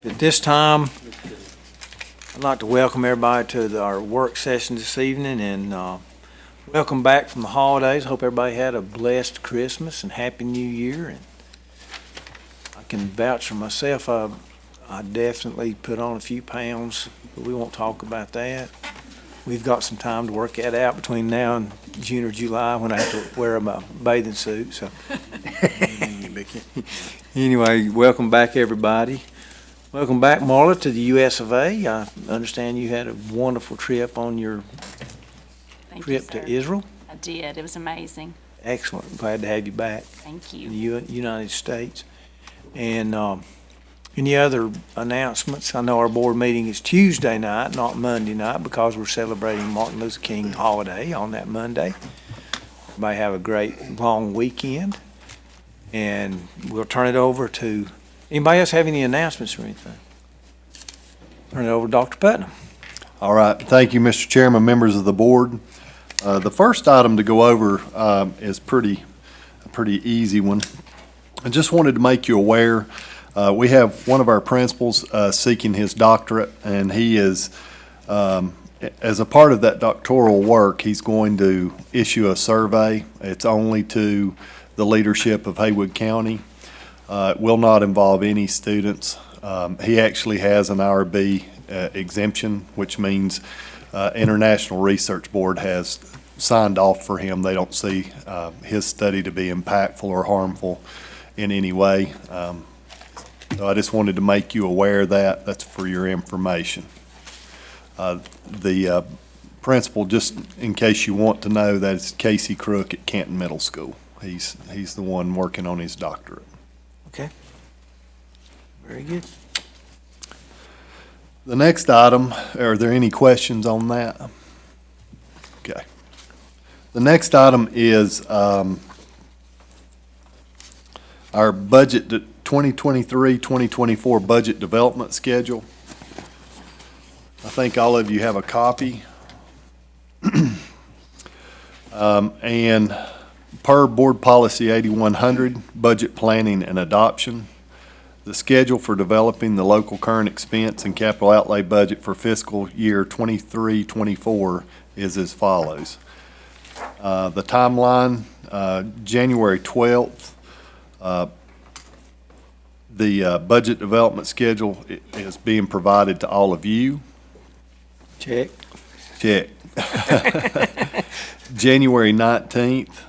At this time, I'd like to welcome everybody to our work session this evening and welcome back from the holidays. Hope everybody had a blessed Christmas and Happy New Year. And I can vouch for myself, I definitely put on a few pounds, but we won't talk about that. We've got some time to work that out between now and June or July when I have to wear my bathing suit. So anyway, welcome back, everybody. Welcome back, Marla, to the US of A. I understand you had a wonderful trip on your trip to Israel. I did. It was amazing. Excellent. Glad to have you back Thank in you. the United States. And any other announcements? I know our board meeting is Tuesday night, not Monday night, because we're celebrating Martin Luther King holiday on that Monday. Everybody have a great long weekend. And we'll turn it over to anybody else have any announcements or anything? Turn it over to Dr. Putnam. All right. Thank you, Mr. Chairman, members of the board. The first item to go over is a pretty easy one. I just wanted to make you aware, we have one of our principals seeking his doctorate, and he is, as a part of that doctoral work, he's going to issue a survey. It's only to the leadership of Haywood County. It will not involve any students. He actually has an IRB exemption, which means International Research Board has signed off for him. They don't see his study to be impactful or harmful in any way. So I just wanted to make you aware of that. That's for your information. The principal, just in case you want to know, that is Casey Crook at Canton Middle School. He's the one working on his doctorate. Okay. Very good. The next item, are there any questions on that? Okay. The next item is our budget, 2023-2024 budget development schedule. I think all of you have a copy. And per Board Policy 8100, budget planning and adoption, the schedule for developing the local current expense and capital outlay budget for fiscal year 23-24 is as follows. The timeline, January 12th, the budget development schedule is being provided to all of you. Check. Check. January 19th,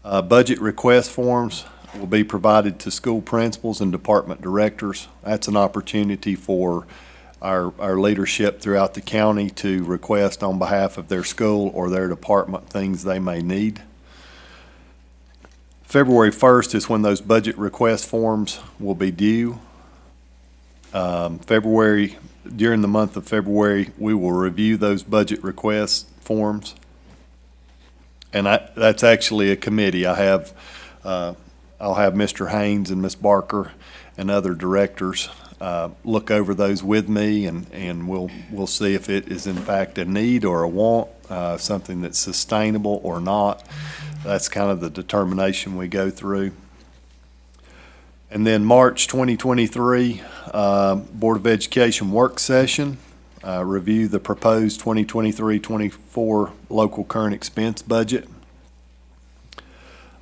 budget request forms will be provided to school principals and department directors. That's an opportunity for our leadership throughout the county to request on behalf of their school or their department things they may need. February 1st is when those budget request forms will be due. During the month of February, we will review those budget request forms. And that's actually a committee. I'll have Mr. Haynes and Ms. Barker and other directors look over those with me, and we'll see if it is in fact a need or a want, something that's sustainable or not. That's kind of the determination we go through. And then March 2023, Board of Education work session, review the proposed 2023-24 local current expense budget.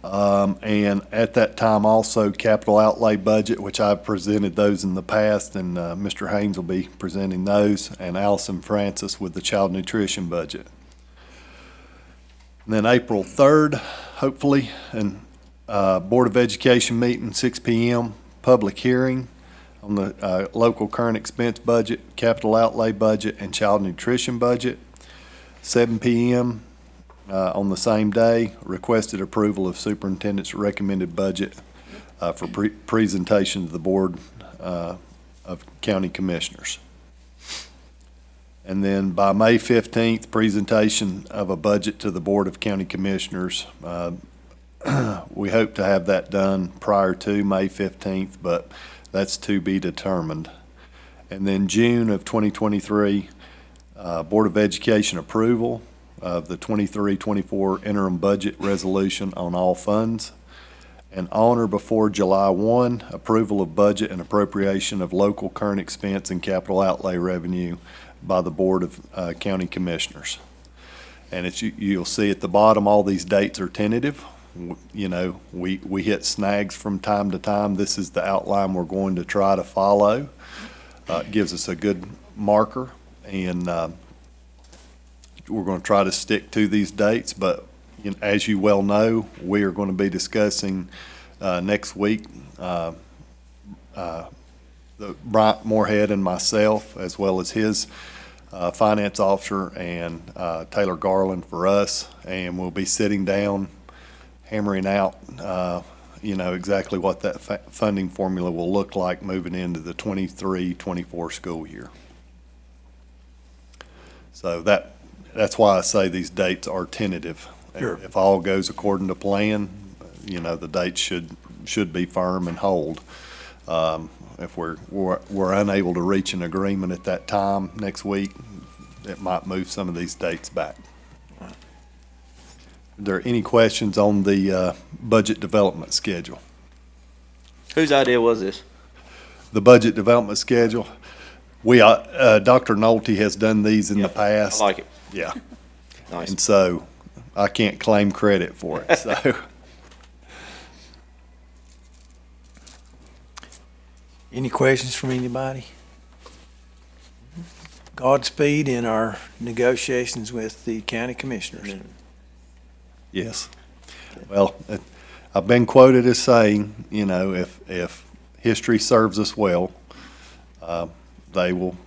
And at that time also capital outlay budget, which I've presented those in the past, and Mr. Haynes will be presenting those, and Allison Francis with the child nutrition budget. And then April 3rd, hopefully, and Board of Education meeting, 6 p.m., public hearing on the local current expense budget, capital outlay budget, and child nutrition budget. 7 p.m. On the same day, requested approval of superintendent's recommended budget for presentation to the Board of County Commissioners. And then by May 15th, presentation of a budget to the Board of County Commissioners. We hope to have that done prior to May 15th, but that's to be determined. And then June of 2023, Board of Education approval of the 23-24 interim budget resolution on all funds. And on or before July 1, approval of budget and appropriation of local current expense and capital outlay revenue by the Board of County Commissioners. And you'll see at the bottom, all these dates are tentative. You know, we hit snags from time to time. This is the outline we're going to try to follow. It gives us a good marker, and we're going to try to stick to these dates. But as you well know, we are going to be discussing next week, Bryant Moorhead and myself, as well as his finance officer, and Taylor Garland for us, and we'll be sitting down, hammering out, exactly what that funding formula will look like moving into the 23-24 school year. So that's why I say these dates are tentative. Sure. If all goes according to plan, the dates should be firm and hold. If we're unable to reach an agreement at that time next week, it might move some of these dates back. Are there any questions on the budget development schedule? Whose idea was this? The budget development schedule, Dr. Nolte has done these in the past. I like it. Yeah. Nice. And so I can't claim credit for it, so. Any questions from anybody? Godspeed in our negotiations with the county commissioners. Yes. Well, I've been quoted as saying, if history serves us well, they will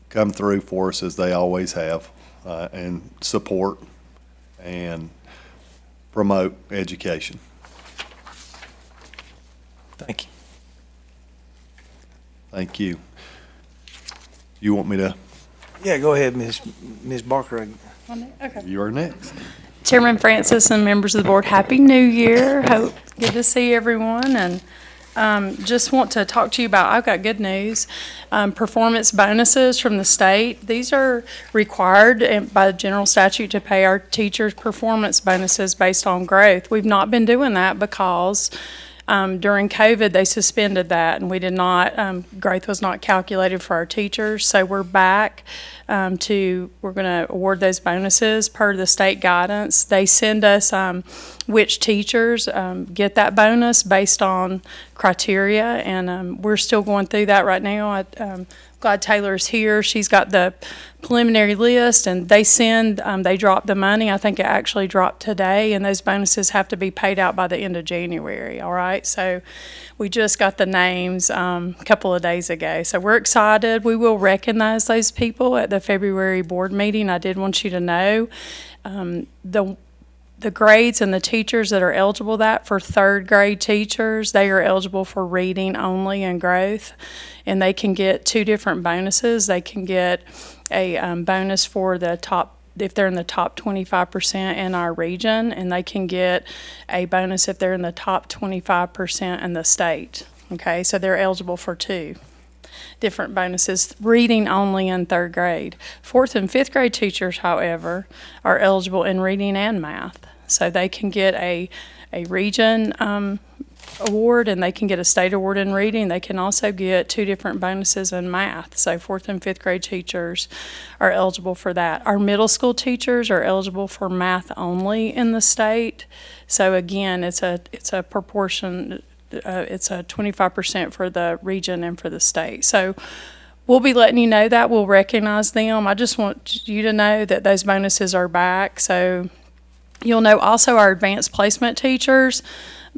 come through for us as they always have, and support and promote education. Thank you. Thank you. You want me to? Yeah, go ahead, Ms. Barker. Okay. You are next. Chairman Francis and members of the board, Happy New Year. Good to see everyone, and just want to talk to you about, I've got good news, performance bonuses from the state. These are required by the general statute to pay our teachers performance bonuses based on growth. We've not been doing that because during COVID, they suspended that, and we did not, growth was not calculated for our teachers. So we're back we're going to award those bonuses per the state guidance. They send us which teachers get that bonus based on criteria, and we're still going through that right now. Glad Taylor's here. She's got the preliminary list, and they drop the money. I think it actually dropped today, and those bonuses have to be paid out by the end of January, all right? So we just got the names a couple of days ago. So we're excited. We will recognize those people at the February board meeting. I did want you to know the grades and the teachers that are eligible for third grade teachers, they are eligible for reading only and growth, and they can get two different bonuses. They can get a bonus for the top, if they're in the top 25% in our region, and they can get a bonus if they're in the top 25% in the state. Okay, so they're eligible for two different bonuses, reading only in third grade. Fourth and fifth grade teachers, however, are eligible in reading and math. So they can get a region award, and they can get a state award in reading. They can also get two different bonuses in math. So fourth and fifth grade teachers are eligible for that. Our middle school teachers are eligible for math only in the state. So again, it's a proportion. It's a 25% for the region and for the state. So we'll be letting you know that. We'll recognize them. I just want you to know that those bonuses are back. So you'll know also our advanced placement teachers.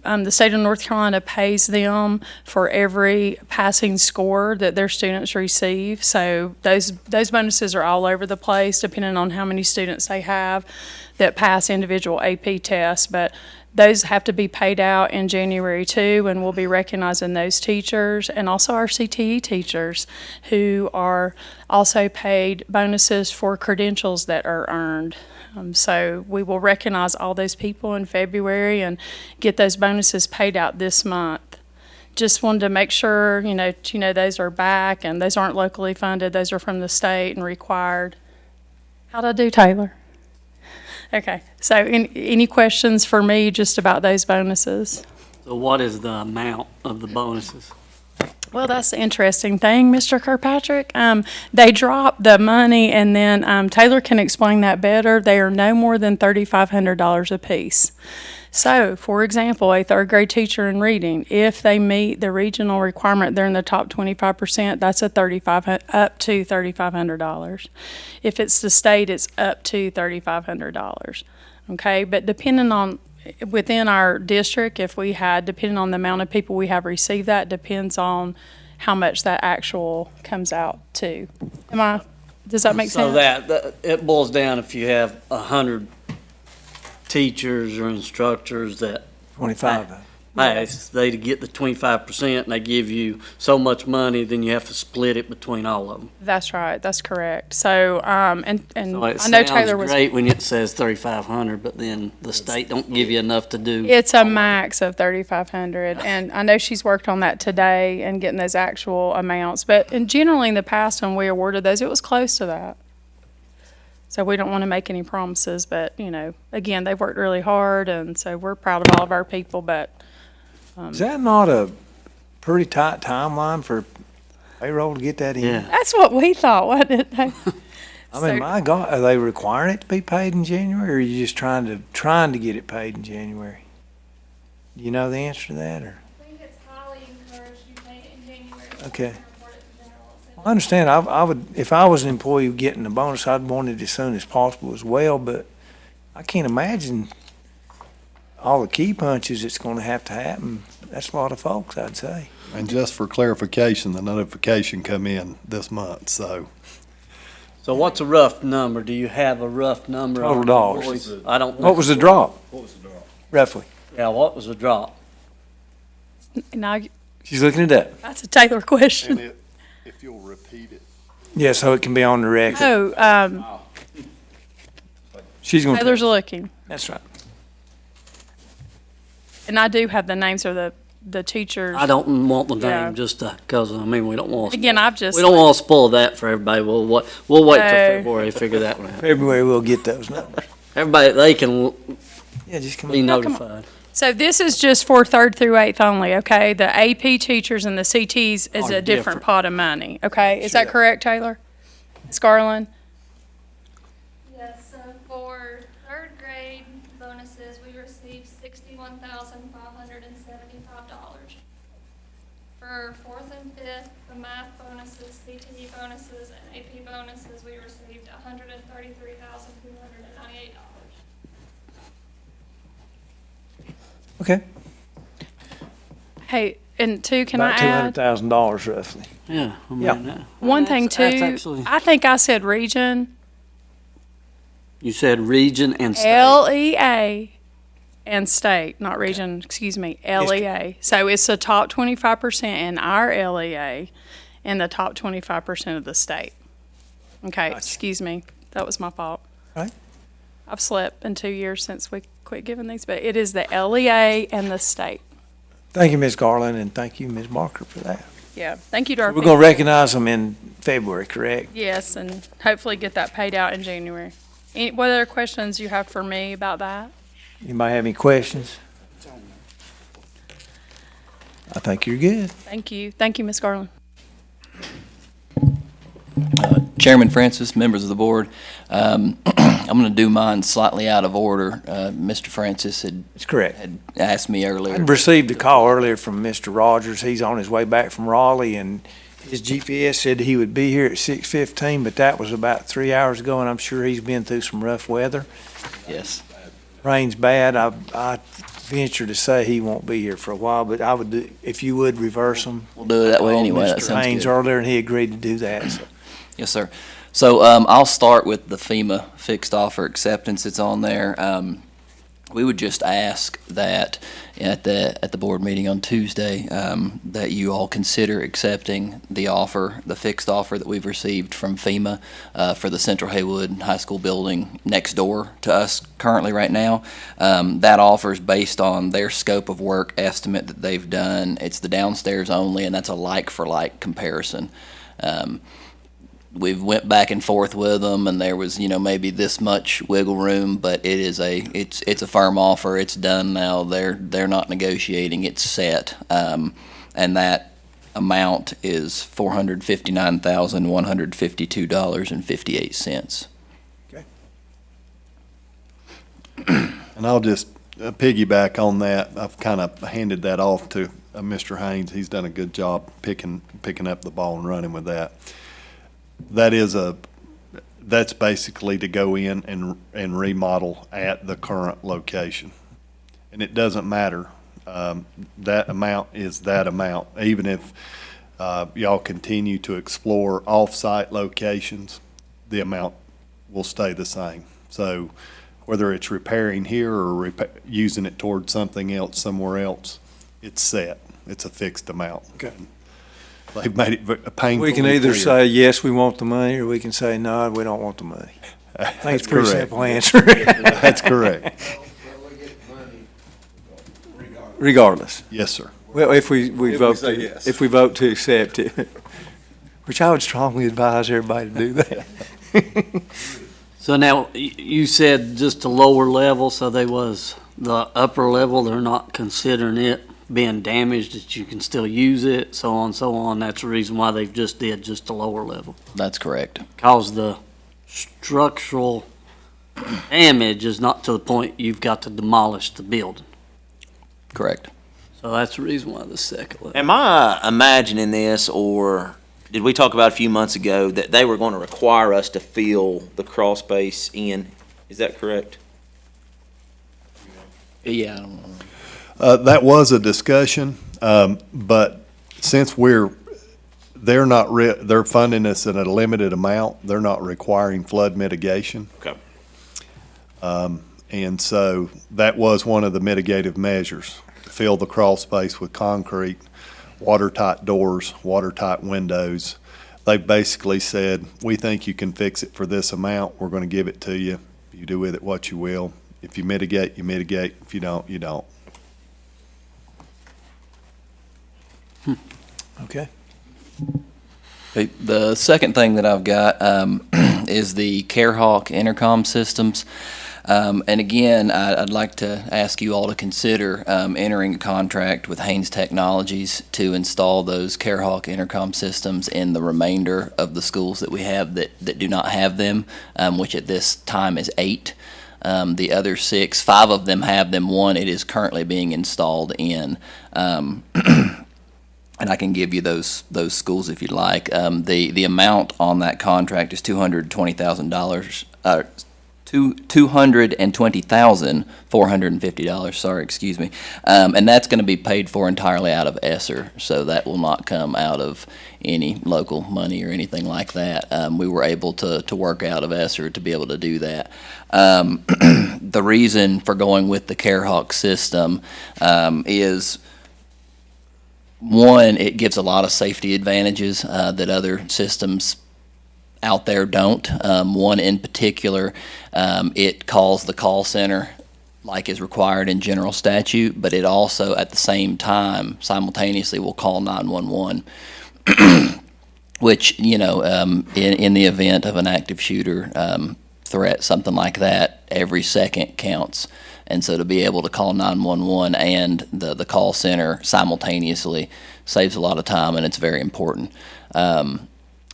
The state of North Carolina pays them for every passing score that their students receive. So those bonuses are all over the place depending on how many students they have that pass individual AP tests. But those have to be paid out in January too, and we'll be recognizing those teachers, and also our CTE teachers who are also paid bonuses for credentials that are earned. So we will recognize all those people in February and get those bonuses paid out this month. Just wanted to make sure, those are back, and those aren't locally funded. Those are from the state and required. How'd I do, Taylor? Okay, so any questions for me just about those bonuses? So what is the amount of the bonuses? Well, that's the interesting thing, Mr. Kirkpatrick. They drop the money, and then Taylor can explain that better. They are no more than $3,500 apiece. So, for example, a third grade teacher in reading, if they meet the regional requirement, they're in the top 25%. That's up to $3,500. If it's the state, it's up to $3,500. Okay, but depending on within our district, if we had, depending on the amount of people we have received that, depends on how much that actual comes out to. Does that make So sense? that, it boils down if you have 100 teachers or instructors that 25. pass, they to get the 25% and they give you so much money, then you have to split it between all of them. That's right, that's correct. So, and So it I know Taylor sounds was. great when it says 3,500, but then the state don't give you enough to do. It's a max of 3,500, and I know she's worked on that today and getting those actual amounts. But generally, in the past, when we awarded those, it was close to that. So we don't want to make any promises, but, you know, again, they've worked really hard, and so we're proud of all of our people, but Is that not a pretty tight timeline for payroll to get that in? Yeah. that's what we thought, wasn't it? I So- mean, my God, are they requiring it to be paid in January, or are you just trying to get it paid in January? Do you know the answer to that, or? I think it's highly encouraged you pay it in January. Okay. And report it to general assembly. I understand. I would, if I was an employee getting the bonus, I'd want it as soon as possible as well, but I can't imagine all the key punches that's gonna have to happen. That's a lot of folks, I'd say. And just for clarification, the notification come in this month, so. So what's a rough number? Do you have a rough number? Total on dollars. employees? I don't. What was the drop? Roughly. Yeah, what was the drop? Now, She's looking it up. that's a Taylor question. If you'll repeat it. Yeah, so it can be on the record. Oh, She's gonna. Taylor's looking. That's right. And I do have the names of the teachers. I don't want the Yeah. name just because, I mean, we don't want to. Again, I've just. We don't want to spoil that for everybody. We'll wait till No. February to figure that one out. February, we'll get those numbers. Everybody, they can Yeah, just come be on. come on. notified. So this is just for third through eighth only, okay? The AP teachers and the CTs is Are a different different. pot of money, okay? Is that correct, Taylor? Ms. Garland? Yes, so for third grade bonuses, we received $61,575. For fourth and fifth, the math bonuses, CTE bonuses, and AP bonuses, we received $133,298. Okay. Hey, and two, can I About add? $200,000 roughly. Yeah. I mean, Yeah. One thing that's too, actually- I think I said region, You said region and state. LEA, and state, not region, excuse me, LEA. So it's the top 25% in our LEA and the top 25% of the state. Okay, Gotcha. excuse me, that was my fault. Right. I've slept in 2 years since we quit giving these, but it is the LEA and the state. Thank you, Ms. Garland, and thank you, Ms. Barker, for that. Yeah, thank you to our We're people. gonna recognize them in February, correct? Yes, and hopefully get that paid out in January. What other questions you have for me about that? Anybody have any questions? I think you're good. Thank you. Thank you, Ms. Garland. Chairman Francis, members of the board, I'm going to do mine slightly out of order. Mr. Francis had It's correct. asked me I earlier. received a call earlier from Mr. Rogers. He's on his way back from Raleigh, and his GPS said he would be here at 6:15, but that was about 3 hours ago, and I'm sure he's been through some rough weather. Yes. Rain's bad. I venture to say he won't be here for a while, but I would do, if you would reverse him. We'll do it that way Called anyway. That Mr. sounds Haynes good. earlier, and he agreed to do that, so. Yes, sir. So I'll start with the FEMA fixed offer acceptance. It's on there. We would just ask that at the board meeting on Tuesday, that you all consider accepting the offer, the fixed offer that we've received from FEMA for the Central Haywood High School building next door to us currently right now. That offer is based on their scope of work estimate that they've done. It's the downstairs only, and that's a like-for-like comparison. we've went back and forth with them, and there was, maybe this much wiggle room, but it's a firm offer. It's done now. They're not negotiating. It's set. And that amount is $459,152.58. Okay. And I'll just piggyback on that. I've kind of handed that off to Mr. Haynes. He's done a good job picking up the ball and running with that. That's basically to go in and remodel at the current location. And it doesn't matter. That amount is that amount. Even if y'all continue to explore off-site locations, the amount will stay the same. So whether it's repairing here or using it towards something else somewhere else, it's set. It's a fixed amount. Okay. They've made it painfully We can either clear. say, yes, we want the money, or we can say, no, we don't want the money. I think it's a pretty Correct. simple answer. That's correct. Regardless. Yes, sir. Well, if we vote, say yes. if we vote to accept it, which I would strongly advise everybody to do that. So now, you said just a lower level, so they was the upper level, they're not considering it being damaged, that you can still use it, so on and so on. That's the reason why they've just did just a lower level. That's correct. Cause the structural damage is not to the point you've got to demolish the building. Correct. So that's the reason why the second level. Am I imagining this, or did we talk about a few months ago that they were going to require us to fill the crawl space in? Is that correct? Yeah, I don't know. That was a discussion, but since they're funding us in a limited amount, they're not requiring flood mitigation. Okay. And so that was one of the mitigative measures, fill the crawl space with concrete, watertight doors, watertight windows. They basically said, we think you can fix it for this amount, we're gonna give it to you. You do with it what you will. If you mitigate, you mitigate. If you don't, you don't. Okay. The second thing that I've got is the CareHawk intercom systems. And again, I'd like to ask you all to consider entering a contract with Haynes Technologies to install those CareHawk intercom systems in the remainder of the schools that we have that do not have them, which at this time is 8. The other 6, 5 of them have them. 1 it is currently being installed in. And I can give you those schools if you'd like. The amount on that contract is $220,000. $220,450. Sorry, excuse me. And that's going to be paid for entirely out of ESSER, so that will not come out of any local money or anything like that. We were able to work out of ESSER to be able to do that. The reason for going with the CareHawk system is, one, it gives a lot of safety advantages that other systems out there don't. One in particular, it calls the call center like is required in general statute, but it also at the same time simultaneously will call 911, which, in the event of an active shooter threat, something like that, every second counts. And so to be able to call 911 and the call center simultaneously saves a lot of time, and it's very important.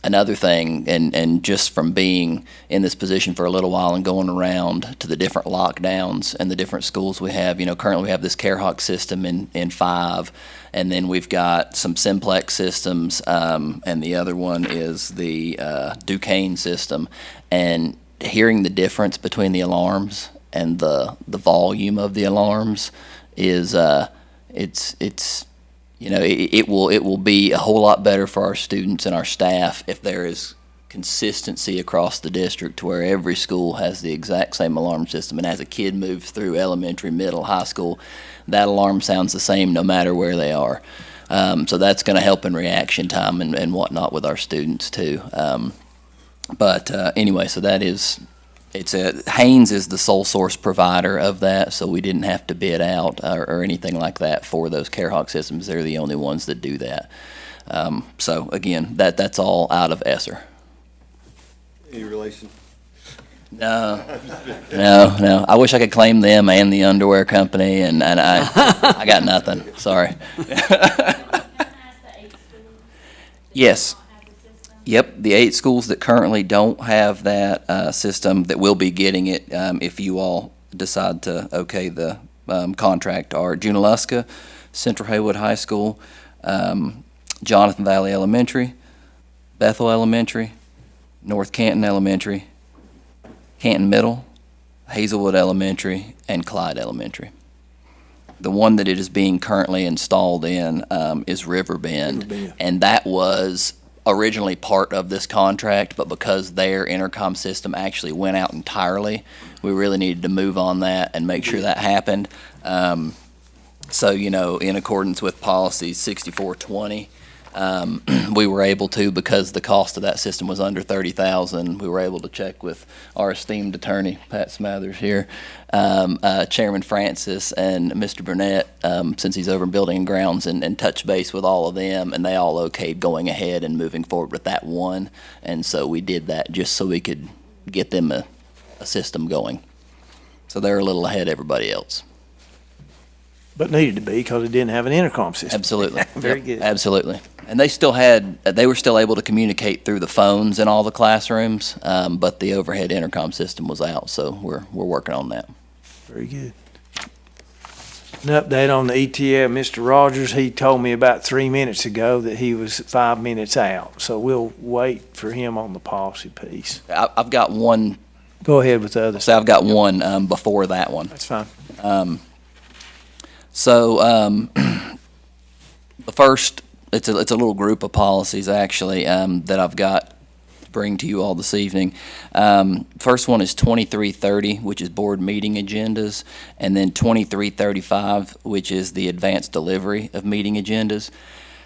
Another thing, and just from being in this position for a little while and going around to the different lockdowns and the different schools we have, currently we have this CareHawk system in 5, and then we've got some Simplex systems, and the other one is the Duquesne system. And hearing the difference between the alarms and the volume of the alarms is it will be a whole lot better for our students and our staff if there is consistency across the district to where every school has the exact same alarm system. And as a kid moves through elementary, middle, high school, that alarm sounds the same no matter where they are. So that's going to help in reaction time and whatnot with our students too. But anyway, so that is, Haynes is the sole source provider of that, so we didn't have to bid out or anything like that for those CareHawk systems. They're the only ones that do that. So again, that's all out of ESSER. Any relation? No, no. I wish I could claim them and the underwear company, and I got nothing. Sorry. Yes. Yep, the 8 schools that currently don't have that system that will be getting it, if you all decide to okay the contract, are Junaluska, Central Haywood High School, Jonathan Valley Elementary, Bethel Elementary, North Canton Elementary, Canton Middle, Hazelwood Elementary, and Clyde Elementary. The one that it is being currently installed in is Riverbend, and that was originally part of this contract, but because their intercom system actually went out entirely, we really needed to move on that and make sure that happened. So, in accordance with policy 6420, we were able to, because the cost of that system was under $30,000, we were able to check with our esteemed attorney, Pat Smathers here, Chairman Francis and Mr. Burnett, since he's over in Building and Grounds, and touch base with all of them, and they all okayed going ahead and moving forward with that one. And so we did that just so we could get them a system going. So they're a little ahead of everybody else. But needed to be because it didn't have an intercom system. Absolutely. Very Yep, good. Absolutely. And they were still able to communicate through the phones in all the classrooms, but the overhead intercom system was out, so we're working on that. Very good. An update on the ETL, Mr. Rogers, he told me about 3 minutes ago that he was 5 minutes out, so we'll wait for him on the policy piece. I've got one, Go ahead with the others. so I've got one before that one. That's fine. So the first, it's a little group of policies actually that I've got to bring to you all this evening. First one is 2330, which is board meeting agendas, and then 2335, which is the advanced delivery of meeting agendas.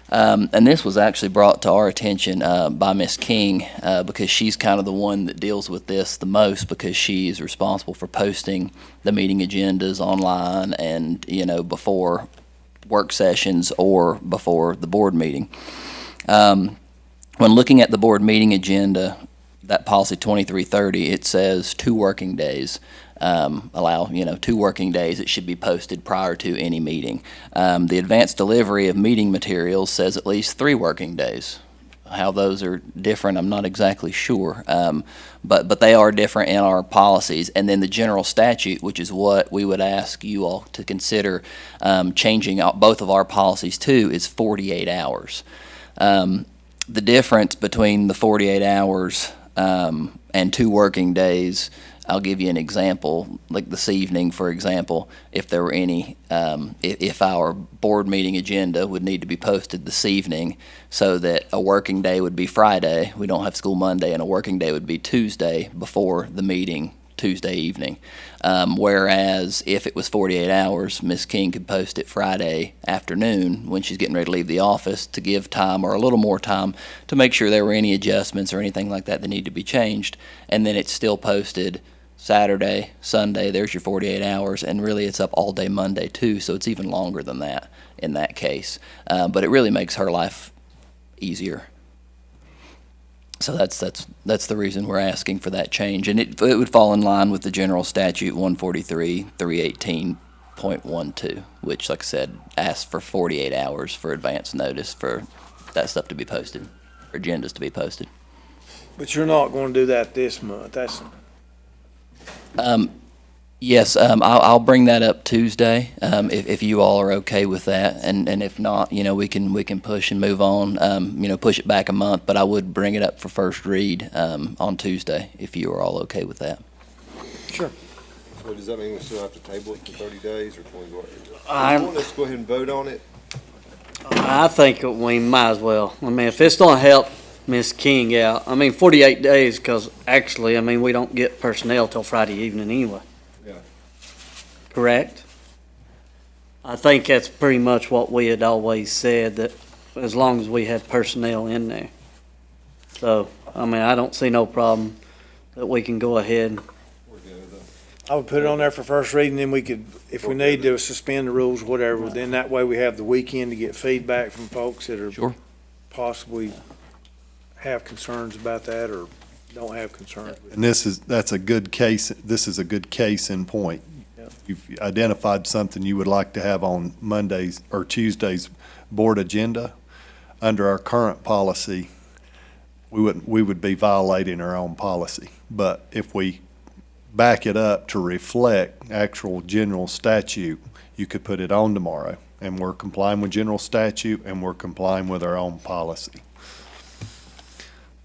And this was actually brought to our attention by Ms. King because she's kind of the one that deals with this the most, because she is responsible for posting the meeting agendas online and, before work sessions or before the board meeting. When looking at the board meeting agenda, that policy 2330, it says 2 working days. Allow 2 working days. It should be posted prior to any meeting. The advanced delivery of meeting materials says at least 3 working days. How those are different, I'm not exactly sure, but they are different in our policies. And then the general statute, which is what we would ask you all to consider changing out both of our policies to, is 48 hours. The difference between the 48 hours and 2 working days, I'll give you an example, like this evening, for example, if there were any, if our board meeting agenda would need to be posted this evening so that a working day would be Friday, we don't have school Monday, and a working day would be Tuesday before the meeting Tuesday evening. Whereas if it was 48 hours, Ms. King could post it Friday afternoon when she's getting ready to leave the office to give time, or a little more time, to make sure there were any adjustments or anything like that that need to be changed. And then it's still posted Saturday, Sunday, there's your 48 hours, and really it's up all day Monday too, so it's even longer than that in that case. But it really makes her life easier. So that's the reason we're asking for that change, and it would fall in line with the general statute 143-318.12, which, like I said, asks for 48 hours for advance notice for that stuff to be posted, or agendas to be posted. But you're not going to do that this month. That's Yes, I'll bring that up Tuesday, if you all are okay with that, and if not, we can push and move on, push it back a month, but I would bring it up for first read, on Tuesday, if you are all okay with that. sure. So does that mean we still have to table it for 30 days, or can we go, I'm- let's go ahead and vote on it? I think we might as well. I mean, if it's gonna help Miss King out, 48 days, because actually, we don't get personnel till Friday evening anyway. Yeah. Correct? I think that's pretty much what we had always said, that as long as we had personnel in there. So, I don't see no problem that we can go ahead. We're good with I would put it on there for first reading, then we could, if we need to suspend the rules, whatever, then that way we have the weekend to get feedback from folks that are Sure. possibly have concerns about that or don't have concerns with. And that's a good case, this is a good case in point. Yeah. You've identified something you would like to have on Monday's or Tuesday's board agenda. Under our current policy, we would be violating our own policy. But if we back it up to reflect actual general statute, you could put it on tomorrow. And we're complying with general statute and we're complying with our own policy.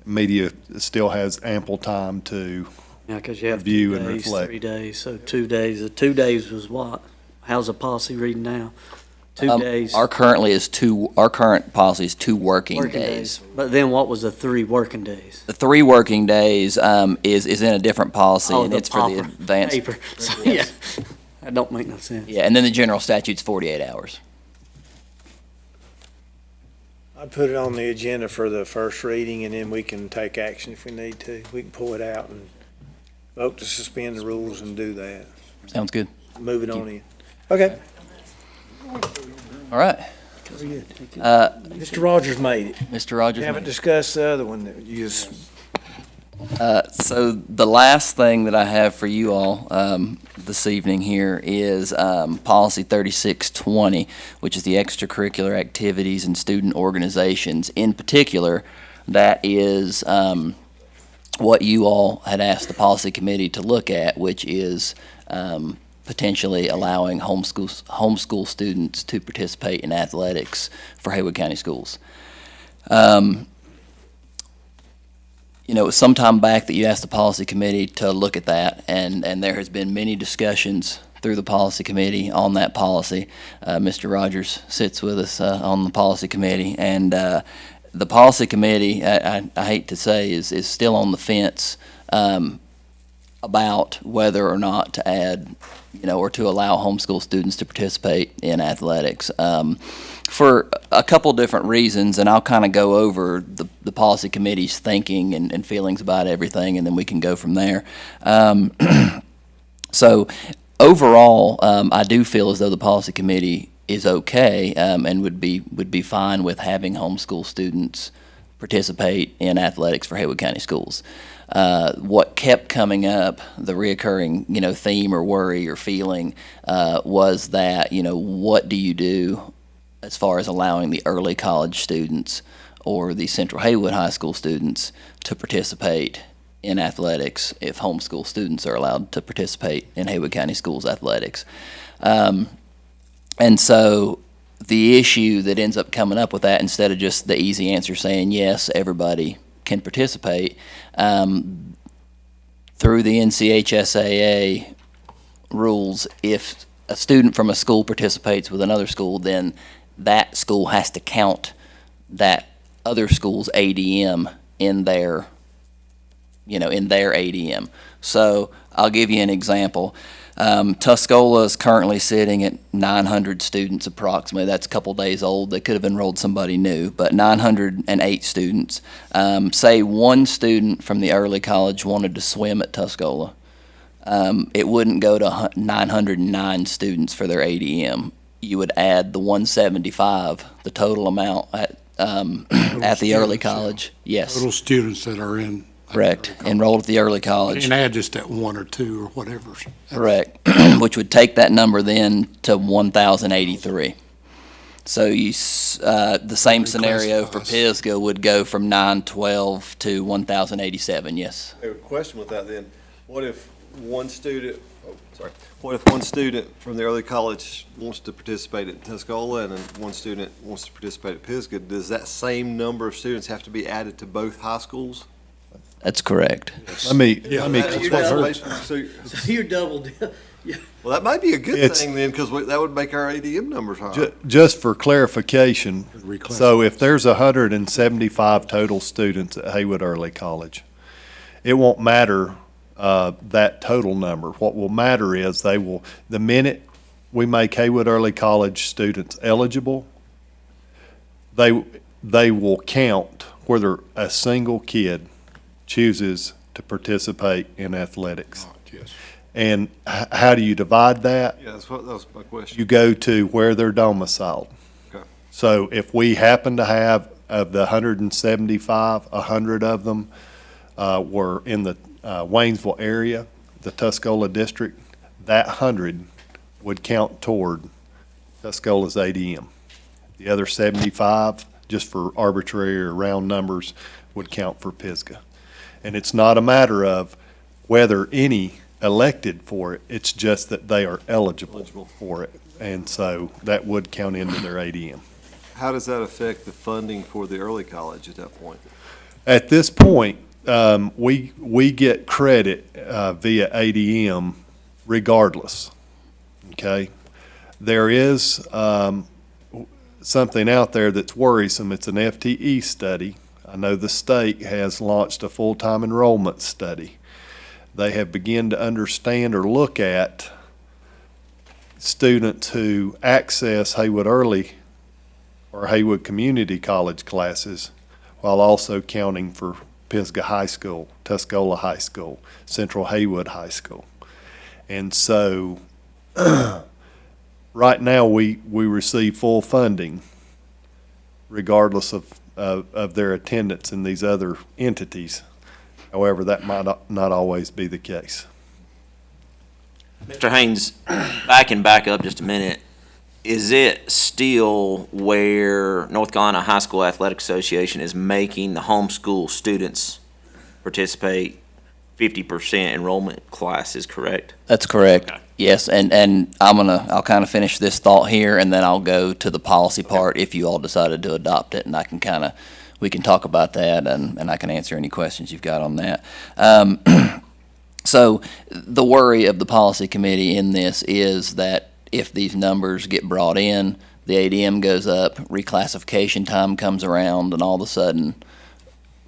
Media still has ample time to, Yeah, because you have Review 2 and days, reflect. 3 days, so 2 days. The 2 days was what? How's the policy reading now? 2 days. Our current policy is 2 working days. But then what was the 3 working days? The 3 working days is in a different policy, Oh, and the it's for the pauper advanced. paper. So, yeah, that don't make no sense. Yeah, and then the general statute's 48 hours. I'd put it on the agenda for the first reading, and then we can take action if we need to. We can pull it out and vote to suspend the rules and do that. Sounds good. Move it on in. Okay. All right. Mr. Rogers made it. Mr. Rogers. We haven't discussed the other one that you just, So the last thing that I have for you all this evening here is Policy 3620, which is the extracurricular activities and student organizations. In particular, that is what you all had asked the policy committee to look at, which is potentially allowing homeschool students to participate in athletics for Haywood County Schools. You know, it was some time back that you asked the policy committee to look at that, and there has been many discussions through the policy committee on that policy. Mr. Rogers sits with us on the policy committee, and the policy committee, I hate to say, is still on the fence about whether or not to add, you know, or to allow homeschool students to participate in athletics. For a couple different reasons, and I'll kind of go over the policy committee's thinking and feelings about everything, and then we can go from there. So overall, I do feel as though the policy committee is okay and would be fine with having homeschool students participate in athletics for Haywood County Schools. What kept coming up, the reoccurring, you know, theme or worry or feeling, was that, you know, what do you do as far as allowing the early college students or the Central Haywood High School students to participate in athletics if homeschool students are allowed to participate in Haywood County Schools athletics. And so the issue that ends up coming up with that, instead of just the easy answer saying yes, everybody can participate, through the NCHSAA rules, if a student from a school participates with another school, then that school has to count that other school's ADM in their, you know, in their ADM. So I'll give you an example. Tuscola is currently sitting at 900 students approximately. That's a couple days old. They could have enrolled somebody new, but 908 students. Say one student from the early college wanted to swim at Tuscola. It wouldn't go to 909 students for their ADM. You would add the 175, the total amount at the early college. Yes, Total students that are in. correct. Enrolled at the early college. And add just that 1 or 2 or whatever. Correct, which would take that number then to 1,083. So the same scenario for Pisgah would go from 912 to 1,087, yes. A question with that then, what if one student from the early college wants to participate at Tuscola and then one student wants to participate at Pisgah? Does that same number of students have to be added to both high schools? That's correct. let me, So, You're double. well, that might be a good It's- thing then, because that would make our ADM numbers higher. just for clarification, Reclassify. so if there's 175 total students at Haywood Early College, it won't matter that total number. What will matter is the minute we make Haywood Early College students eligible, they will count whether a single kid chooses to participate in athletics. Yes. And how do you divide that? Yeah, that was my question. You go to where they're domiciled. Okay. So if we happen to have, of the 175, 100 of them were in the Waynesville area, the Tuscola district, that 100 would count toward Tuscola's ADM. The other 75, just for arbitrary or round numbers, would count for Pisgah. And it's not a matter of whether any elected for it, it's just that they are eligible for it. And so that would count into their ADM. How does that affect the funding for the early college at that point? At this point, we get credit via ADM regardless, okay? There is something out there that's worrisome. It's an FTE study. I know the state has launched a full-time enrollment study. They have begun to understand or look at students who access Haywood Early or Haywood Community College classes while also counting for Pisgah High School, Tuscola High School, Central Haywood High School. And so right now we receive full funding regardless of their attendance in these other entities. However, that might not always be the case. Mr. Haynes, back up just a minute. Is it still where North Carolina High School Athletic Association is making the homeschool students participate 50% enrollment classes, correct? That's correct. Okay. Yes, and I'll kind of finish this thought here, and then I'll go to the policy part if you all decided to adopt it, and we can talk about that, and I can answer any questions you've got on that. So the worry of the policy committee in this is that if these numbers get brought in, the ADM goes up, reclassification time comes around, and all of a sudden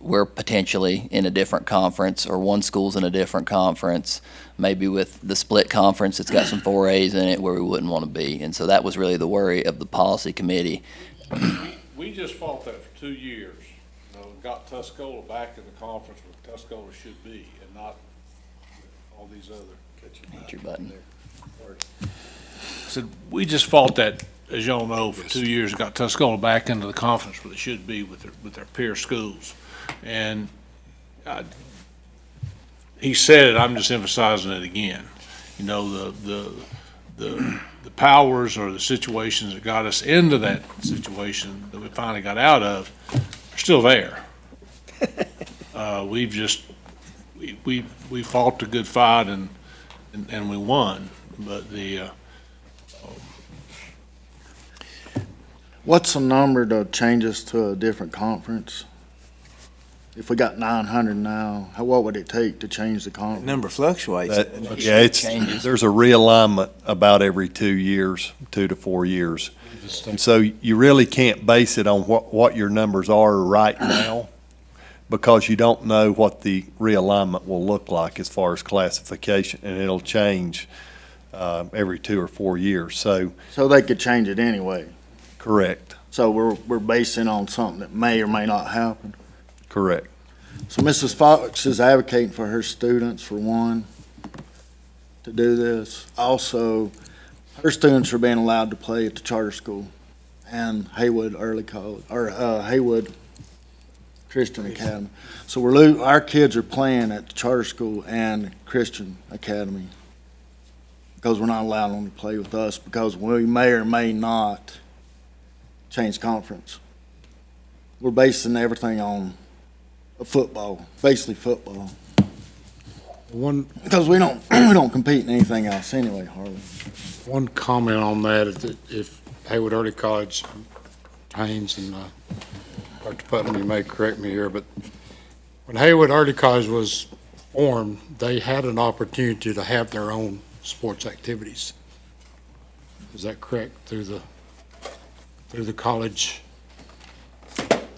we're potentially in a different conference, or one school's in a different conference, maybe with the split conference that's got some 4As in it where we wouldn't want to be. And so that was really the worry of the policy committee. We just fought that for 2 years. Got Tuscola back in the conference where Tuscola should be, and not all these other. Hit your button. So we just fought that, as y'all know, for 2 years, got Tuscola back into the conference where they should be with their peer schools. And he said it, I'm just emphasizing it again. You know, the powers or the situations that got us into that situation that we finally got out of are still there. We fought a good fight and we won, but what's the number to change us to a different conference? If we got 900 now, what would it take to change the conference? Number fluctuates. Yeah, there's a realignment about every 2 years, 2 to 4 years. And so you really can't base it on what your numbers are right now, because you don't know what the realignment will look like as far as classification, and it'll change every 2 or 4 years. So they could change it anyway. correct, So we're basing on something that may or may not happen. correct. So Mrs. Fox is advocating for her students, for one, to do this. Also, her students are being allowed to play at the charter school and Haywood Early College, or Haywood Christian Academy. So our kids are playing at the charter school and Christian Academy because we're not allowing them to play with us, because we may or may not change conference. We're basing everything on football, basically football, because we don't compete in anything else anyway, hardly. One comment on that is that if Haywood Early College, Haynes and Dr. Putnam, you may correct me here, but when Haywood Early College was formed, they had an opportunity to have their own sports activities. Is that correct? Through the college,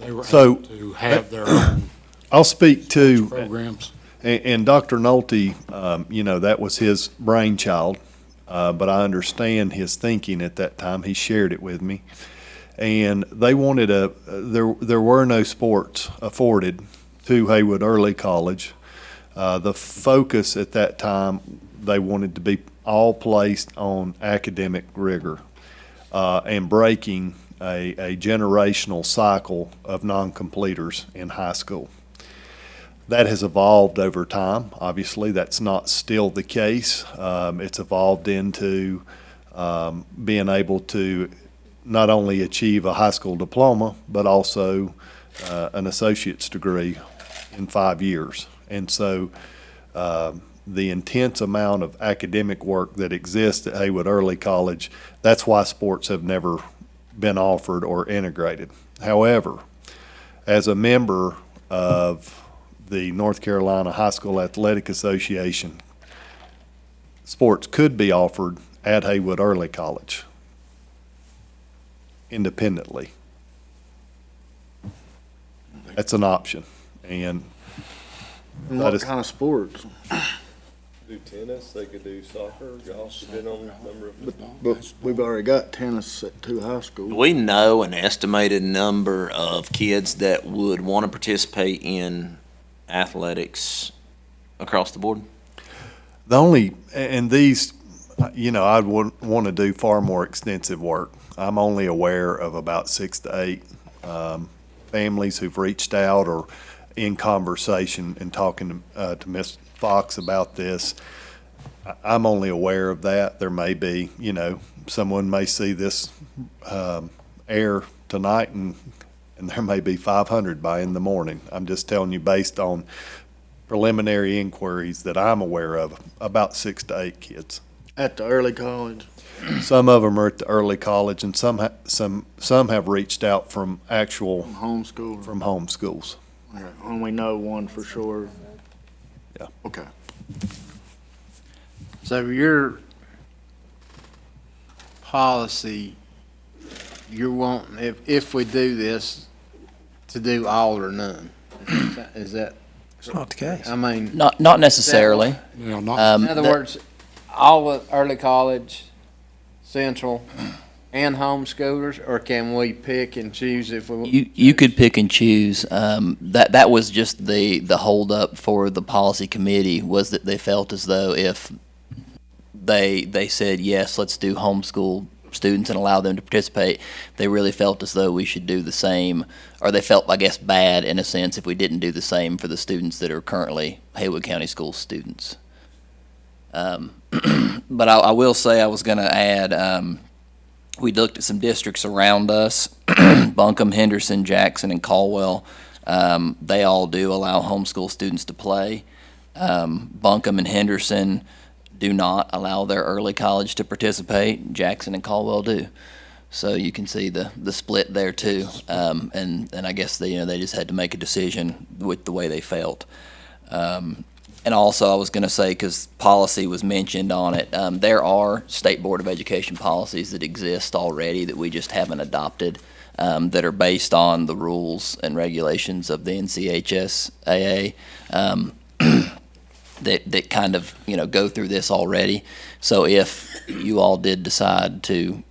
they were So, able to have their own I'll speak to, programs. and Dr. Nolte, that was his brainchild, but I understand his thinking at that time. He shared it with me. And they wanted there were no sports afforded to Haywood Early College. The focus at that time, they wanted to be all placed on academic rigor and breaking a generational cycle of non-completers in high school. That has evolved over time. Obviously, that's not still the case. It's evolved into being able to not only achieve a high school diploma, but also an associate's degree in 5 years. And so the intense amount of academic work that exists at Haywood Early College, that's why sports have never been offered or integrated. However, as a member of the North Carolina High School Athletic Association, sports could be offered at Haywood Early College independently. That's an option, and And that what is- kind of sports? Do tennis, they could do soccer, golf, depending on the number of. But we've already got tennis at 2 high Do schools. we know an estimated number of kids that would want to participate in athletics across the board? The only, and these, I'd want to do far more extensive work. I'm only aware of about 6 to 8 families who've reached out or in conversation and talking to Ms. Fox about this. I'm only aware of that. There may be, someone may see this air tonight and there may be 500 by in the morning. I'm just telling you based on preliminary inquiries that I'm aware of, about 6 to 8 kids. At the early college. Some of them are at the early college, and some have reached out from actual Homeschool. from home schools. Okay, and we know one for sure. Yeah. Okay. So your policy, you're wanting, if we do this, to do all or none? Is that, It's not the case. I mean, Not necessarily. Not, in other words, all of early college, central, and homeschoolers, or can we pick and choose if we? You could pick and choose. That was just the holdup for the policy committee, was that they felt as though if they said, yes, let's do homeschool students and allow them to participate, they really felt as though we should do the same, or they felt, I guess, bad in a sense if we didn't do the same for the students that are currently Haywood County School students. But I will say, I was going to add, we looked at some districts around us, Buncombe, Henderson, Jackson, and Caldwell. They all do allow homeschool students to play. Buncombe and Henderson do not allow their early college to participate. Jackson and Caldwell do. So you can see the split there too. And I guess they just had to make a decision with the way they felt. And also, I was going to say, because policy was mentioned on it, there are State Board of Education policies that exist already that we just haven't adopted, that are based on the rules and regulations of the NCHSAA, that kind of, go through this already. So if you all did decide to,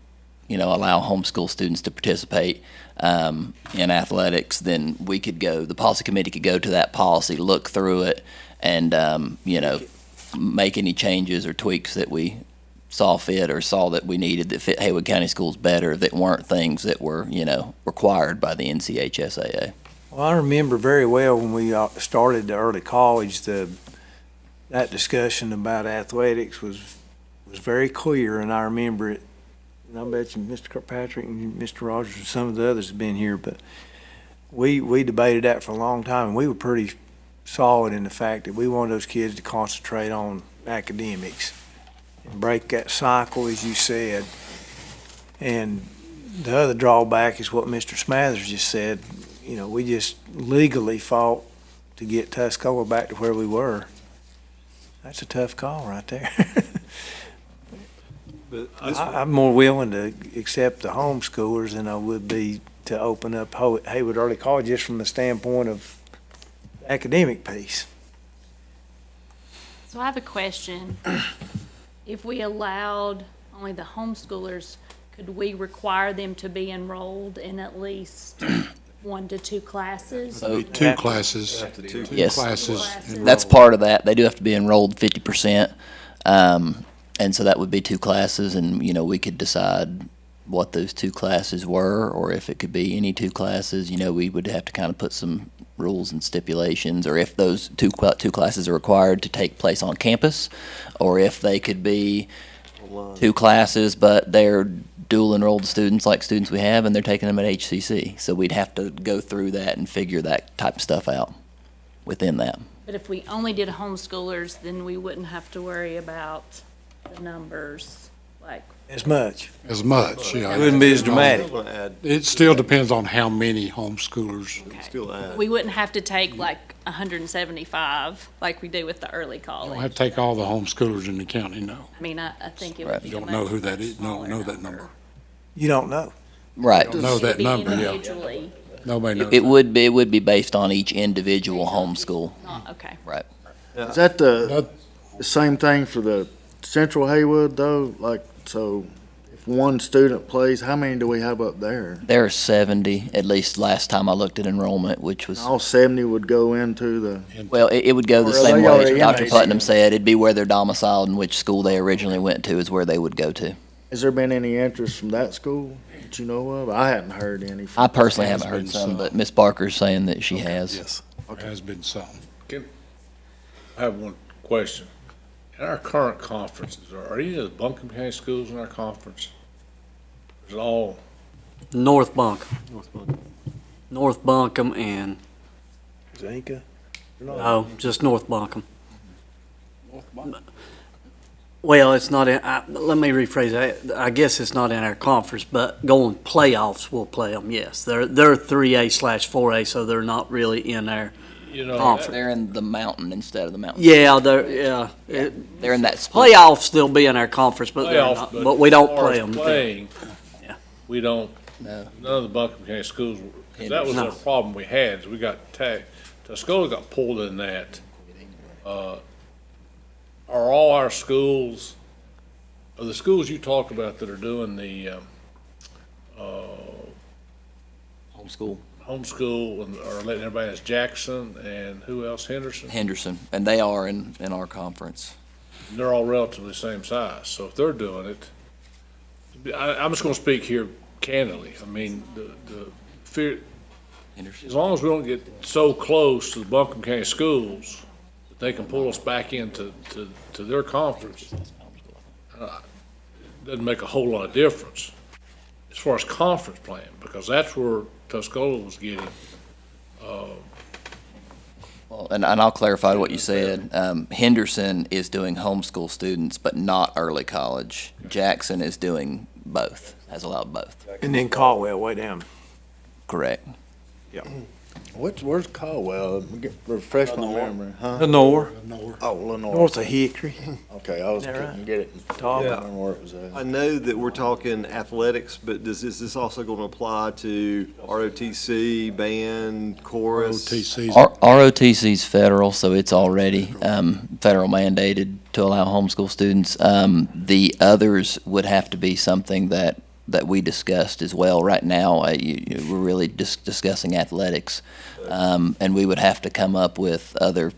allow homeschool students to participate in athletics, then the policy committee could go to that policy, look through it, and, make any changes or tweaks that we saw fit or saw that we needed that fit Haywood County Schools better, that weren't things that were, required by the NCHSAA. Well, I remember very well when we started the early college, that discussion about athletics was very clear, and I remember it. And I bet you Mr. Kirkpatrick and Mr. Rogers and some of the others have been here, but we debated that for a long time, and we were pretty solid in the fact that we wanted those kids to concentrate on academics and break that cycle, as you said. And the other drawback is what Mr. Smathers just said. We just legally fought to get Tuscola back to where we were. That's a tough call right there. But I'm more willing to accept the homeschoolers than I would be to open up Haywood Early College just from the standpoint of academic piece. So I have a question. If we allowed only the homeschoolers, could we require them to be enrolled in at least 1 to 2 classes? So- two classes. Two Yes. classes. That's part of that. They do have to be enrolled 50%. And so that would be 2 classes, and, we could decide what those 2 classes were, or if it could be any 2 classes, we would have to kind of put some rules and stipulations, or if those two classes are required to take place on campus, or if they could be two classes, but they're dual enrolled students like students we have, and they're taking them at HCC. So we'd have to go through that and figure that type of stuff out within that. But if we only did homeschoolers, then we wouldn't have to worry about the numbers, like, As much. As much, yeah. It wouldn't be as dramatic. Still gonna add, It still depends on how many homeschoolers. still add. we wouldn't have to take like 175 like we do with the early You don't have college. to take all the homeschoolers in the county, no. I mean, I think it Right. would be You a don't know much who that is, don't smaller know that number. You don't know. Right. Don't know It would that be number, yeah. individually, Nobody knows. It would be based on each individual homeschool. not, okay. Right. Is that That- the same thing for the Central Haywood though? Like, so if one student plays, how many do we have up there? There are 70, at least last time I looked at enrollment, which was, All 70 would go into the, well, it would go the Or are same they way already as in Dr. HCS? Putnam said. It'd be where they're domiciled and which school they originally went to is where they would go to. has there been any interest from that school that you know of? I hadn't heard any. I personally Has haven't heard been some, some. but Ms. Barker's saying that she has. Yes. There has been some. I have one question. In our current conferences, are any of the Buncombe County schools in our conference? Is it all, North Buncombe. North Buncombe and, Zanka? no, just North Buncombe. Well, it's not in, let me rephrase that. I guess it's not in our conference, but going playoffs, we'll play them, yes. They're 3A/4A, so they're not really in our you know? conference. They're in the mountain instead of the mountain. Yeah, They're in that split. playoffs still be in our conference, but they're Playoffs, not, but we don't as far play as them. Playing, Yeah. we don't, No. none of the Buncombe County schools, 'cause that was No. a problem we had, is we got Tuscola got pulled in that. Are all our schools, are the schools you talked about that are doing the, Homeschool. homeschool and are letting everybody, that's Jackson and who else, Henderson? Henderson, and they are in our conference. They're all relatively the same size, so if they're doing it, I'm just gonna speak here candidly. I mean, the fear, Henderson. as long as we don't get so close to the Buncombe County schools that they can pull us back into to their conference, doesn't make a whole lot of difference as far as conference playing, because that's where Tuscola was getting. Well, and I'll clarify what you said. Henderson is doing homeschool students, but not early college. Jackson is doing both, has allowed both. And then Caldwell way down. Correct. Where's Caldwell? Refresh my memory, huh? Lenore, Oh, Lenore. north of Hickory. Okay, I was Is that right? couldn't get it. Top. I don't know where it was at. I know that we're talking athletics, but is this also going to apply to ROTC, band, chorus? OTC's. ROTC's federal, so it's already federal mandated to allow homeschool students. The others would have to be something that we discussed as well. Right now, we're really just discussing athletics, and we would have to come up with other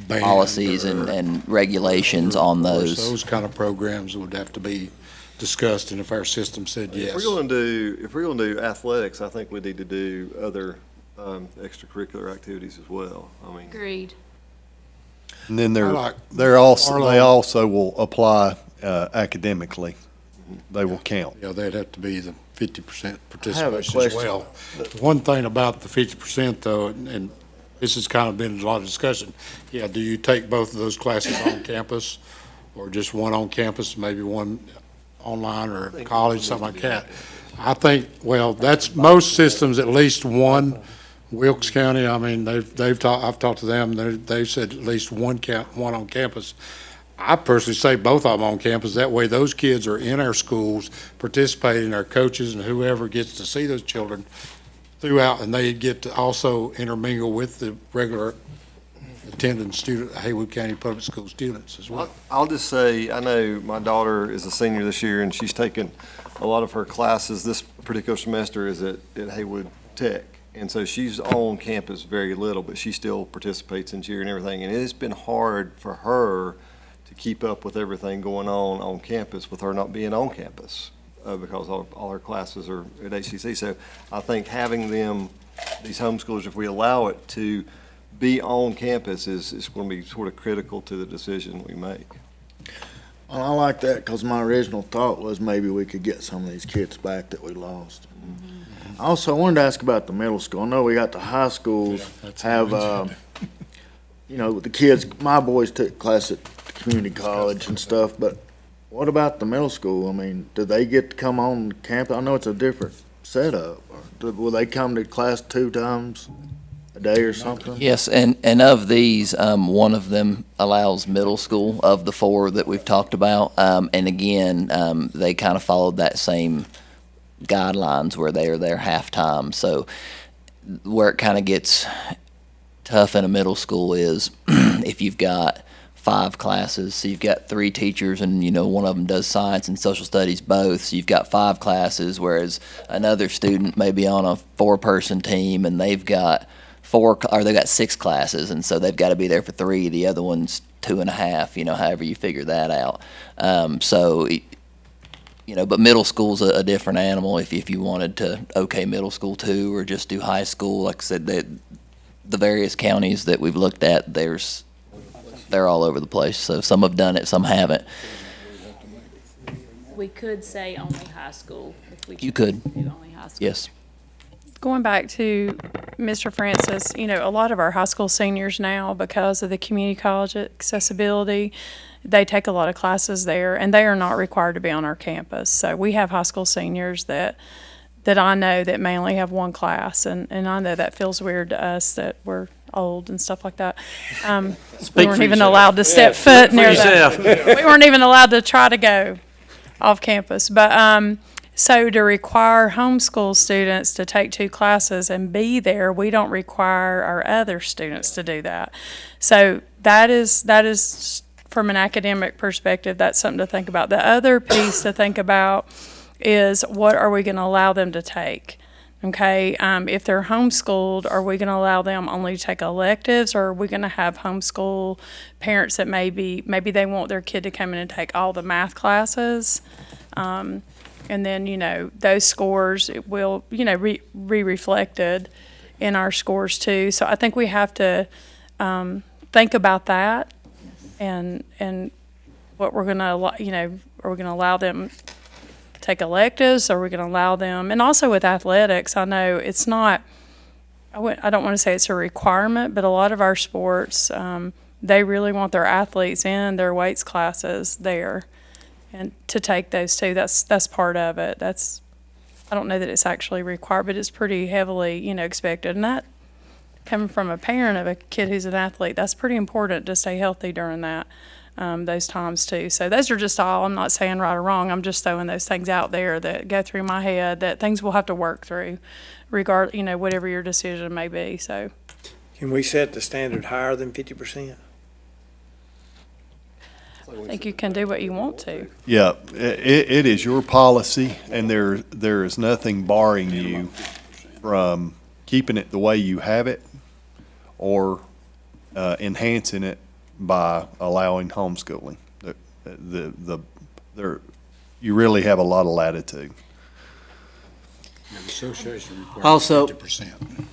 band policies or- and regulations on Of course, those. Those kind of programs would have to be discussed, and if our system said yes. If we're going to do athletics, I think we need to do other extracurricular activities as well. I mean, Agreed. And then I like they Arlo. also will apply academically. They will count. Yeah, they'd have to be the 50% I have a participation as question. well. One thing about the 50% though, and this has kind of been a lot of discussion, yeah, do you take both of those classes on campus or just one on campus, maybe one online or college, something like that? I think, well, that's most systems, at least one. Wilkes County, I mean, I've talked to them, they've said at least one on campus. I personally say both of them on campus. That way those kids are in our schools, participating, our coaches and whoever gets to see those children throughout, and they get to also intermingle with the regular attending Haywood County Public School students as well. I'll just say, I know my daughter is a senior this year, and she's taken a lot of her classes this particular semester is at Haywood Tech. And so she's on campus very little, but she still participates in cheer and everything. And it's been hard for her to keep up with everything going on campus with her not being on campus because all her classes are at HCC. So I think having them these homeschoolers, if we allow it to be on campus, is going to be sort of critical to the decision we make. Well, I like that because my original thought was maybe we could get some of these kids back that we lost. Also, I wanted to ask about the middle school. I know we got the high schools have, you know, the kids, my boys took class at the community college and stuff, but what about the middle school? I mean, do they get to come on campus? I know it's a different setup. Will they come to class 2 times a day or something? Yes, and of these, one of them allows middle school of the 4 that we've talked about. And again, they kind of followed that same guidelines where they are there half-time. So where it kind of gets tough in a middle school is if you've got 5 classes, so you've got 3 teachers and, you know, one of them does science and social studies both, so you've got 5 classes, whereas another student may be on a 4-person team and they've got 6 classes, and so they've got to be there for 3, the other one's 2.5, you know, however you figure that out. You know, but middle school's a different animal if you wanted to middle school too, or just do high school. Like I said, the various counties that we've looked at, they're all over the place. So some have done it, some haven't. We could say only high school if we. You could. Do only high school. Yes. Going back to Mr. Francis, you know, a lot of our high school seniors now, because of the community college accessibility, they take a lot of classes there, and they are not required to be on our campus. So we have high school seniors that I know that may only have 1 class, and I know that feels weird to us that we're old and stuff like that. We weren't even allowed to step foot near that. We weren't even allowed to try to go off campus. But so to require homeschool students to take 2 classes and be there, we don't require our other students to do that. So that is from an academic perspective, that's something to think about. The other piece to think about is what are we going to allow them to take? Okay, if they're homeschooled, are we going to allow them only to take electives, or are we going to have homeschool parents that maybe they want their kid to come in and take all the math classes? And then, you know, those scores will, you know, be reflected in our scores too. So I think we have to think about that and what we're going to, you know, are we going to allow them take electives? Are we going to allow them? And also with athletics, I know it's not, I don't want to say it's a requirement, but a lot of our sports, they really want their athletes in their weights classes there. And to take those too, that's part of it. I don't know that it's actually required, but it's pretty heavily, you know, expected. And that, coming from a parent of a kid who's an athlete, that's pretty important to stay healthy during those times too. So those are just all, I'm not saying right or wrong, I'm just throwing those things out there that go through my head, that things we'll have to work through, you know, whatever your decision may be, so. Can we set the standard higher than 50%? I think you can do what you want to. Yeah, it is your policy, and there is nothing barring you from keeping it the way you have it or enhancing it by allowing homeschooling. You really have a lot of latitude. The association requires Also- 50%.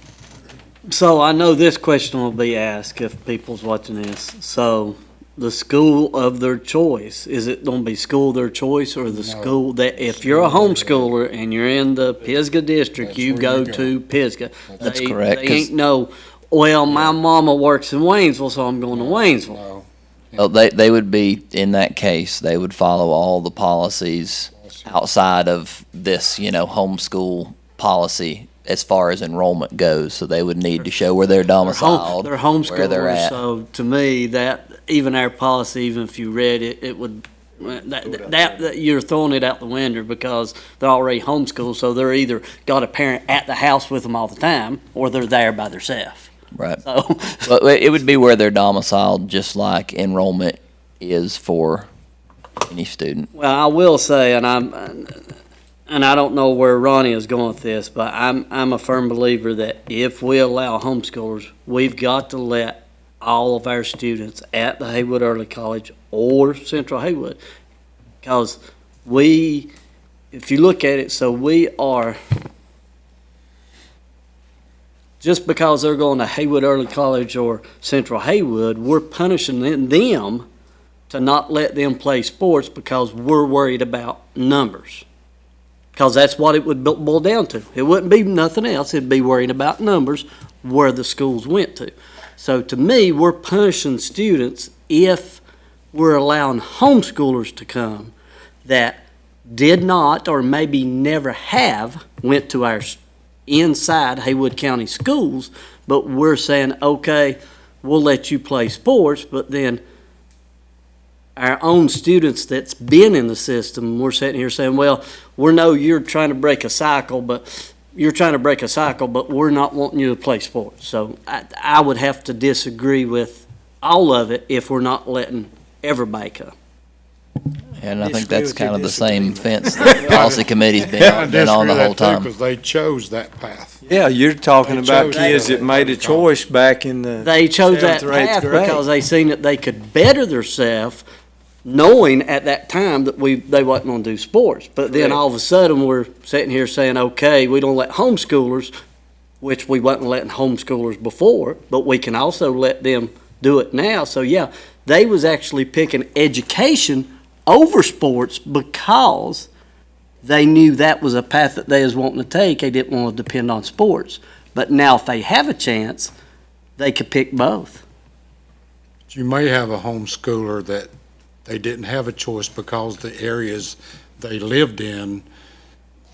So I know this question will be asked if people's watching this. So the school of their choice, is it going to be school of their choice, or the school that, if you're a homeschooler and you're in the Pisgah district, That's you where go you go. to Pisgah? That's correct, They 'cause- ain't no, well, my mama works in Waynesville, so I'm going to Waynesville. No. Well, they would be, in that case, they would follow all the policies outside of this, you know, homeschool policy as far as enrollment goes. So they would need to show where they're domiciled, They're where they're homeschoolers, at. so to me, that, even our policy, even if you read it, it would, that you're throwing it out the window because they're already homeschooled, so they're either got a parent at the house with them all the time, or they're there by themselves. Right. So, But it would be where they're domiciled, just like enrollment is for any student. well, I will say, and I don't know where Ronnie is going with this, but I'm a firm believer that if we allow homeschoolers, we've got to let all of our students at the Haywood Early College or Central Haywood, because if you look at it, so we are just because they're going to Haywood Early College or Central Haywood, we're punishing them to not let them play sports because we're worried about numbers. Because that's what it would boil down to. It wouldn't be nothing else. It'd be worrying about numbers where the schools went to. So to me, we're punishing students if we're allowing homeschoolers to come that did not or maybe never have went to our inside Haywood County schools, but we're saying, okay, we'll let you play sports, but then our own students that's been in the system, we're sitting here saying, well, we know you're trying to break a cycle, but we're not wanting you to play sports. So I would have to disagree with all of it if we're not letting everybody come. And I think that's kind of the same fence that the policy committee's been on the whole time. Because they chose that path. Yeah, you're talking They about chose kids that that made a choice back in the They chose that 7th or 8th path grade. because they seen that they could better themselves, knowing at that time that they wasn't going to do sports. But then all of a sudden, we're sitting here saying, okay, we don't let homeschoolers, which we wasn't letting homeschoolers before, but we can also let them do it now. So yeah, they was actually picking education over sports because they knew that was a path that they was wanting to take. They didn't want to depend on sports. But now if they have a chance, they could pick both. You may have a homeschooler that they didn't have a choice because the areas they lived in,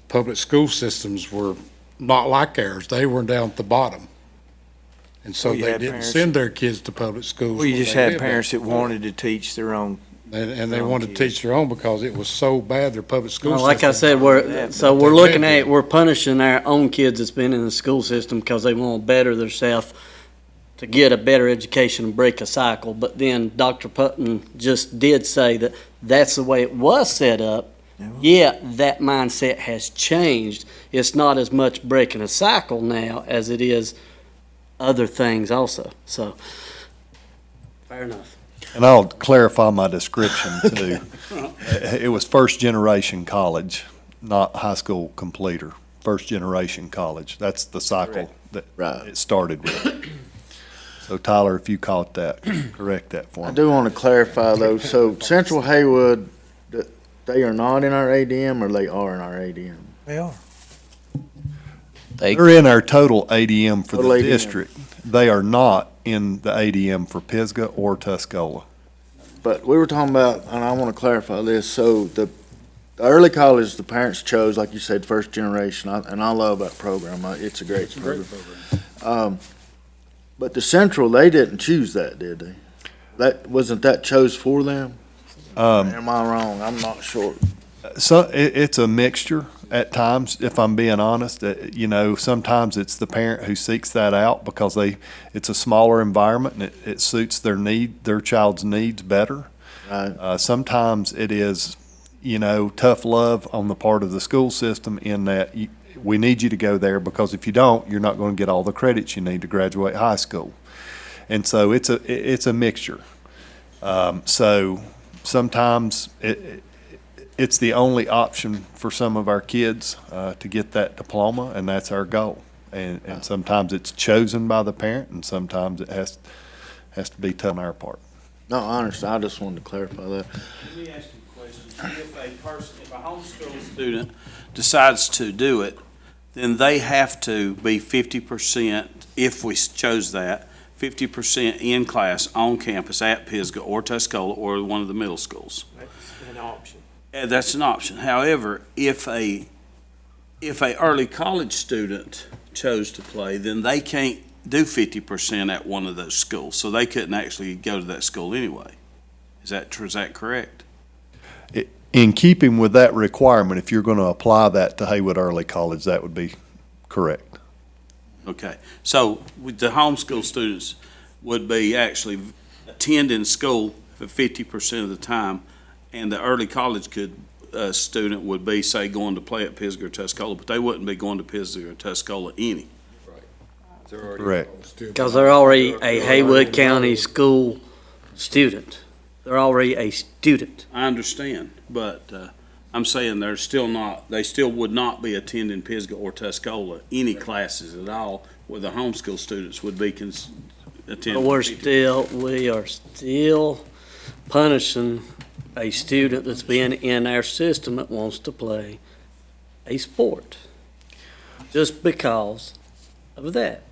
public school systems were not like ours. They were down at the bottom. And so Well, you they had didn't parents- send their kids to public schools. Well, you where just they had lived parents at. that wanted to teach their own. And they own wanted to kids. teach their own because it was so bad, their public school Well, system. like I said, we're They looking did. at, we're punishing our own kids that's been in the school system because they want to better themselves to get a better education and break a cycle. But then Dr. Putnam just did say that that's the way it was set up. Yeah, that mindset has changed. It's not as much breaking a cycle now as it is other things also. So, fair enough. And I'll clarify my description too. It was first generation college, not high school completer. First generation college. That's the cycle that it started with. So Tyler, if you caught that, correct that for me. I do want to clarify though, so Central Haywood, they are not in our ADM or they are in our ADM? They are. They're in our total ADM for the Total ADM. district. They are not in the ADM for Pisgah or Tuscola. But we were talking about, and I want to clarify this, so the early college, the parents chose, like you said, first generation, and I love that program. It's a great program. But the Central, they didn't choose that, did they? Wasn't that chose for them? Am I wrong? I'm not sure. So it's a mixture at times, if I'm being honest. Sometimes it's the parent who seeks that out because it's a smaller environment and it suits their child's needs better. Right. Sometimes it is, tough love on the part of the school system in that we need you to go there because if you don't, you're not going to get all the credits you need to graduate high school. And so it's a mixture. So sometimes it's the only option for some of our kids to get that diploma, and that's our goal. And sometimes it's chosen by the parent, and sometimes it has to be tough on our part. No, I understand. I just wanted to clarify that. Let me ask you a question. If a homeschool student decides to do it, then they have to be 50%, if we chose that, 50% in class on campus at Pisgah or Tuscola or one of the middle schools. That's an option. That's an option. However, if a early college student chose to play, then they can't do 50% at one of those schools, so they couldn't actually go to that school anyway. Is that correct? In keeping with that requirement, if you're going to apply that to Haywood Early College, that would be correct. Okay, so with the homeschool students would be actually attending school for 50% of the time, and the early college student would be, say, going to play at Pisgah or Tuscola, but they wouldn't be going to Pisgah or Tuscola any. Correct. Because they're already a Haywood County school student. They're already a student. I understand, but I'm saying they're still not, they still would not be attending Pisgah or Tuscola, any classes at all, where the homeschool students would be attending. But we are still punishing a student that's been in our system that wants to play a sport, just because of that.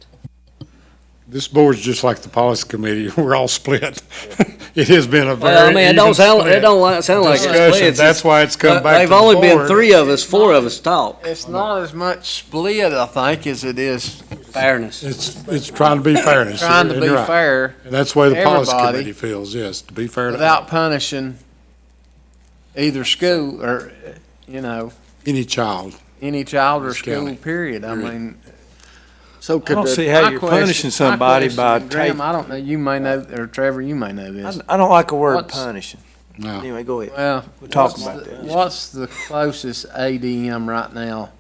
This board's just like the policy committee. We're all split. It has been a very Well, I mean, it don't sound like a discussion. split. That's why it's come back to They've the only been board. 3 of us, 4 of us talk. It's not as much split, I think, as it is Fairness. It's trying to be fairness. trying to and be you're right. fair And that's the way the policy everybody, committee feels, yes, to be fair to without punishing either school or, any child. any child or This school, county. period. I mean, So I could don't the, see how my you're question- punishing my somebody question, by Graham, taking. I don't know, you may know, or Trevor, you may know this. I don't like the word What's- punishing. No. Anyway, go ahead. Well, We'll talk what's about the- that. What's the closest ADM right now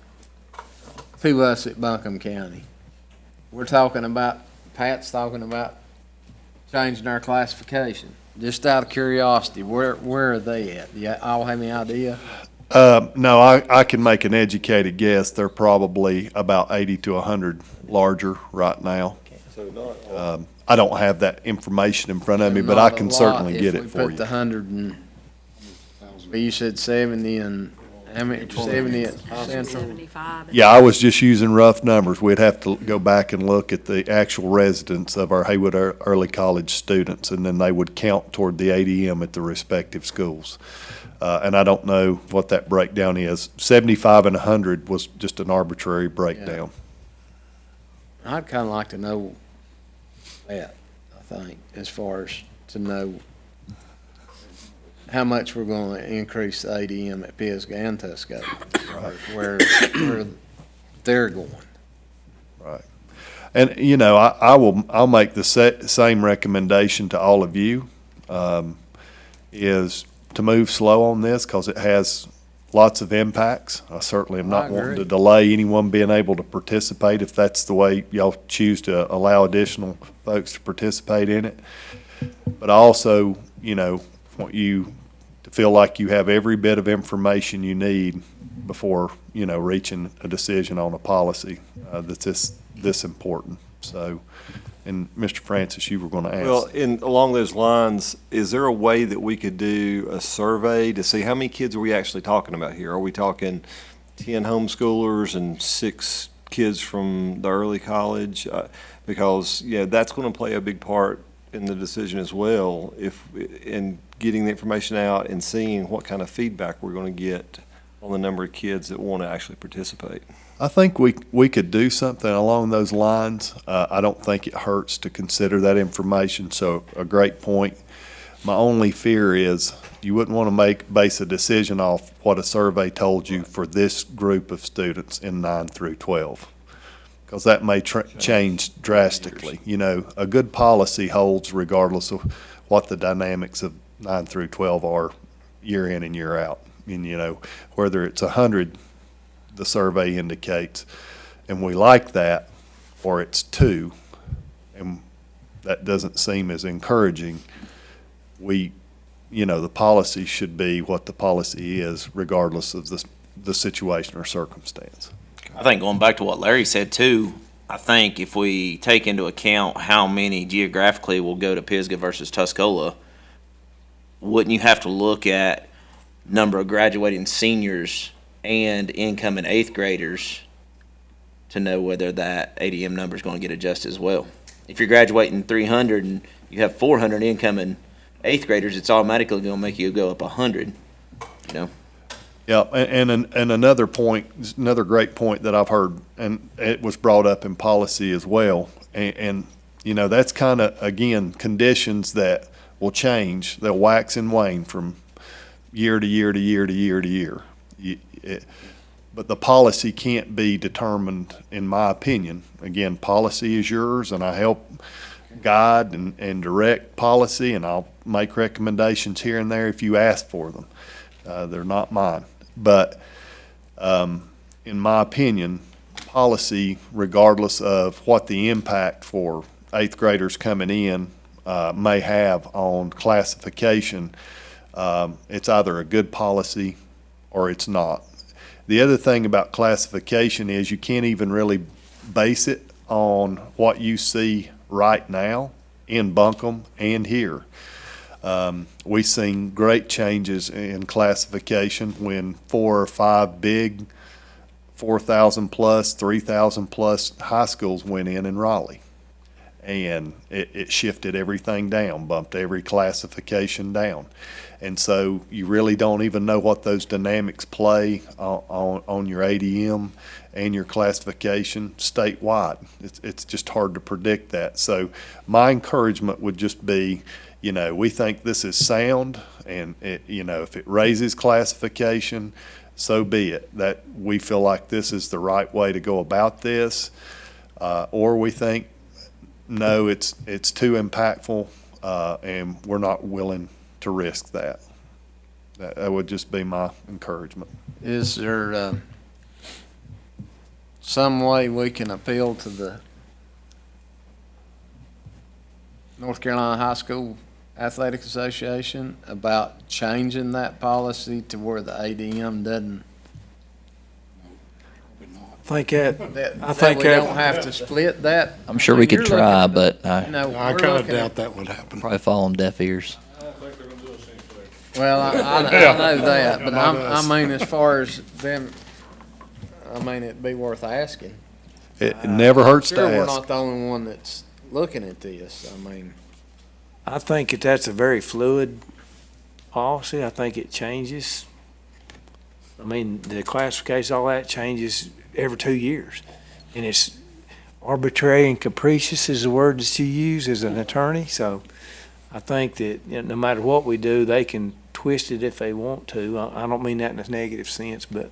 to us at Buncombe County? We're talking about, Pat's talking about changing our classification. Just out of curiosity, where are they at? Do you all have any idea? No, I can make an educated guess. They're probably about 80 to 100 larger right now. So not, I don't have that information in front of me, but I can certainly get it for If we put the you. 100 and, but you said 70 and, how many, 70 at Central? 75. Yeah, I was just using rough numbers. We'd have to go back and look at the actual residents of our Haywood Early College students, and then they would count toward the ADM at the respective schools. And I don't know what that breakdown is. 75 and 100 was just an arbitrary breakdown. I'd kind of like to know that, I think, as far as to know how much we're going to increase the ADM at Pisgah and Tuscola, where they're going. And, you know, I'll make the same recommendation to all of you, is to move slow on this because it has lots of impacts. I certainly am not wanting to delay anyone being able to participate if that's the way y'all choose to allow additional folks to participate in it. But I also, you know, want you to feel like you have every bit of information you need before, you know, reaching a decision on a policy that's this important. So, and Mr. Francis, you were going to ask. well, along those lines, is there a way that we could do a survey to see how many kids are we actually talking about here? Are we talking 10 homeschoolers and 6 kids from the early college? Because, yeah, that's going to play a big part in the decision as well, in getting the information out and seeing what kind of feedback we're going to get on the number of kids that want to actually participate. I think we could do something along those lines. I don't think it hurts to consider that information, so a great point. My only fear is you wouldn't want to base a decision off what a survey told you for this group of students in 9 through 12, because that may change drastically. You know, a good policy holds regardless of what the dynamics of 9 through 12 are year in and year out. And, you know, whether it's 100, the survey indicates, and we like that, or it's 2, and that doesn't seem as encouraging. You know, the policy should be what the policy is regardless of the situation or circumstance. I think going back to what Larry said too, I think if we take into account how many geographically will go to Pisgah versus Tuscola, wouldn't you have to look at number of graduating seniors and incoming 8th graders to know whether that ADM number is going to get adjusted as well? If you're graduating 300 and you have 400 incoming 8th graders, it's automatically going to make you go up 100, you know? Yeah, and another point, another great point that I've heard, and it was brought up in policy as well, and you know, that's kind of, again, conditions that will change. They'll wax and wane from year to year to year to year to year. But the policy can't be determined, in my opinion. Again, policy is yours, and I help guide and direct policy, and I'll make recommendations here and there if you ask for them. They're not mine. But in my opinion, policy, regardless of what the impact for 8th graders coming in may have on classification, it's either a good policy or it's not. The other thing about classification is you can't even really base it on what you see right now in Buncombe and here. We've seen great changes in classification when 4 or 5 big 4,000 plus, 3,000 plus high schools went in Raleigh. And it shifted everything down, bumped every classification down. And so you really don't even know what those dynamics play on your ADM and your classification statewide. It's just hard to predict that. So my encouragement would just be, we think this is sound, and if it raises classification, so be it. That we feel like this is the right way to go about this, or we think, no, it's too impactful, and we're not willing to risk that. That would just be my encouragement. Is there some way we can appeal to the North Carolina High School Athletic Association about changing that policy to where the ADM doesn't, I think that we don't have to split that? I'm sure we could You're try, looking at but I I we're kind of looking at- doubt that would happen. probably fall on deaf ears. Well, I know that, but I mean, as far as them, it'd be worth asking. It never hurts to Sure, we're ask. not the only one that's looking at this. I think that's a very fluid policy. I think it changes. The classification, all that changes every 2 years. And it's arbitrary and capricious is the word that you use as an attorney. So I think that no matter what we do, they can twist it if they want to. I don't mean that in a negative sense, but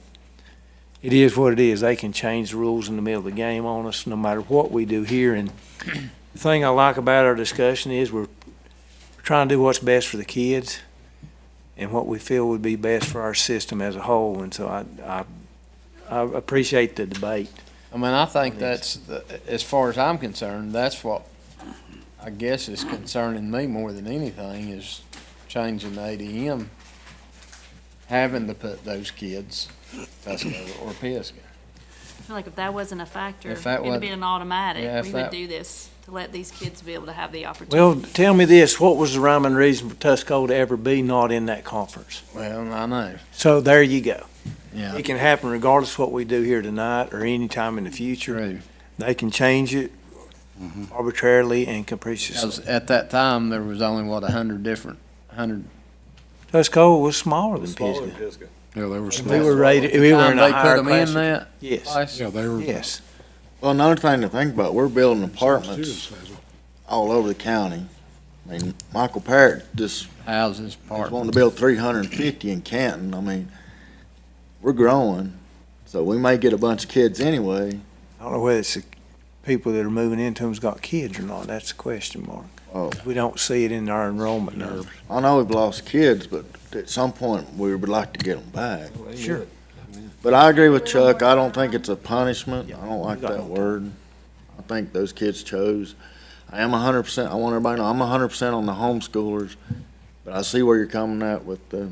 it is what it is. They can change the rules in the middle of the game on us no matter what we do here. And the thing I like about our discussion is we're trying to do what's best for the kids and what we feel would be best for our system as a whole. And so I appreciate the debate. I think that's, as far as I'm concerned, that's what I guess is concerning me more than anything is changing the ADM, having to put those kids, Tuscaloosa or Pisgah. I feel like if that wasn't a factor, If that it'd be wasn't- an automatic. Yeah, if We would that- do this to let these kids be able to have the opportunity. Well, tell me this, what was the rhyme and reason for Tuscola to ever be not in that conference? Well, I know, So there you go. yeah. It can happen regardless of what we do here tonight or any time in the future. True. They can change it arbitrarily and capriciously. Because at that time, there was only, 100. Tuscola was smaller than Pisgah. Yeah, they were We small. were rated, we were in a They higher put them in class. that Yes, place? Yeah, they were. yes. Well, another thing to think about, we're building apartments Students, all over the county. Michael Parrott just Houses, is wanting apartments. to build 350 in Canton. We're growing, so we may get a bunch of kids anyway. I don't know whether it's the people that are moving into them's got kids or not. That's the question mark. Oh, We don't see it in our enrollment numbers. I know we've lost kids, but at some point, we would like to get them back. Sure. But I agree with Chuck. I don't think it's a punishment. I don't like that word. I think those kids chose. I am 100%, I want everybody to know, I'm 100% on the homeschoolers, but I see where you're coming at with the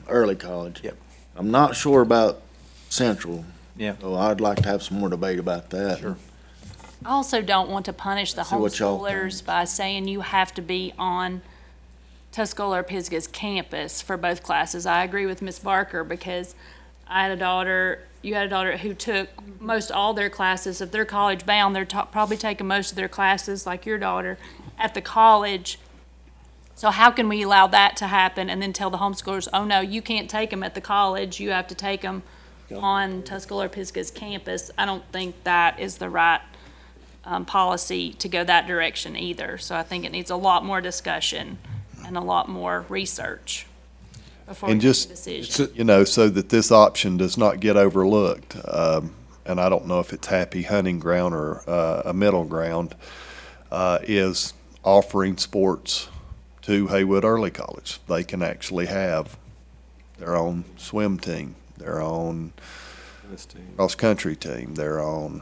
early college. Yep. I'm not sure about Central. Yeah. So I'd like to have some more debate about that. Sure. I also don't want to punish the See what y'all homeschoolers think. by saying you have to be on Tuscola or Pisgah's campus for both classes. I agree with Ms. Barker because I had a daughter, you had a daughter who took most all their classes. If they're college bound, they're probably taking most of their classes, like your daughter, at the college. So how can we allow that to happen and then tell the homeschoolers, oh no, you can't take them at the college, you have to take them on Tuscola or Pisgah's campus? I don't think that is the right policy to go that direction either. So I think it needs a lot more discussion and a lot more research before we And make a just, decision. so that this option does not get overlooked. And I don't know if it's happy hunting ground or a middle ground, is offering sports to Haywood Early College. They can actually have their own swim team, their own cross-country team, their own,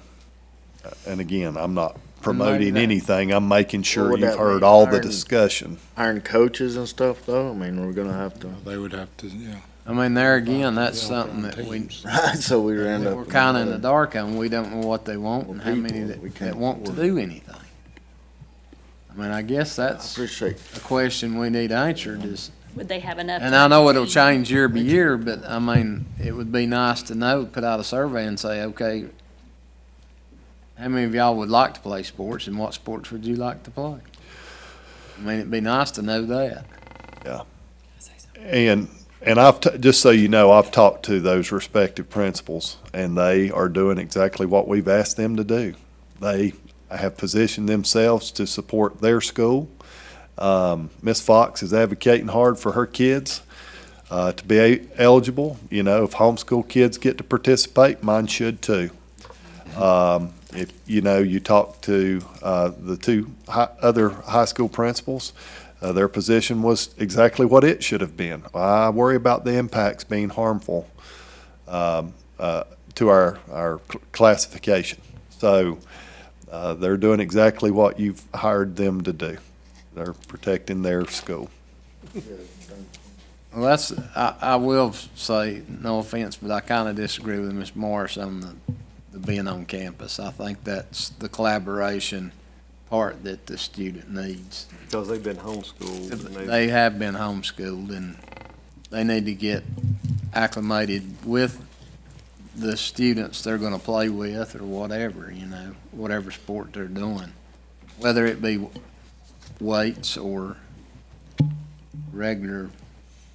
and again, I'm not promoting that- anything. I'm making sure would you've that heard be, all the hiring- discussion. Hiring coaches and stuff, though, we're gonna have to. They would have to, yeah. I mean, there again, that's something that Right, so we end up. we're kinda in the dark on. We don't know what they want and how many People, we that can't want to afford do anything. I mean, I guess I that's appreciate. a question we need answered is, Would they have enough? and I time know to it'll read? change year by year, but I mean, it would be nice to know, put out a survey and say, okay, how many of y'all would like to play sports and what sports would you like to play? I mean, it'd be nice to know that. And just so you know, I've talked to those respective principals, and they are doing exactly what we've asked them to do. They have positioned themselves to support their school. Ms. Fox is advocating hard for her kids to be eligible. You know, if homeschool kids get to participate, mine should too. If, you know, you talk to the two other high school principals, their position was exactly what it should have been. I worry about the impacts being harmful to our classification. So they're doing exactly what you've hired them to do. They're protecting their school. Well, I will say, no offense, but I kinda disagree with Ms. Morris on the being on campus. I think that's the collaboration part that the student needs. Because they've been homeschooled. And They have been homeschooled, and they need to get acclimated with the students they're gonna play with or whatever, you know, whatever sport they're doing. Whether it be weights or regular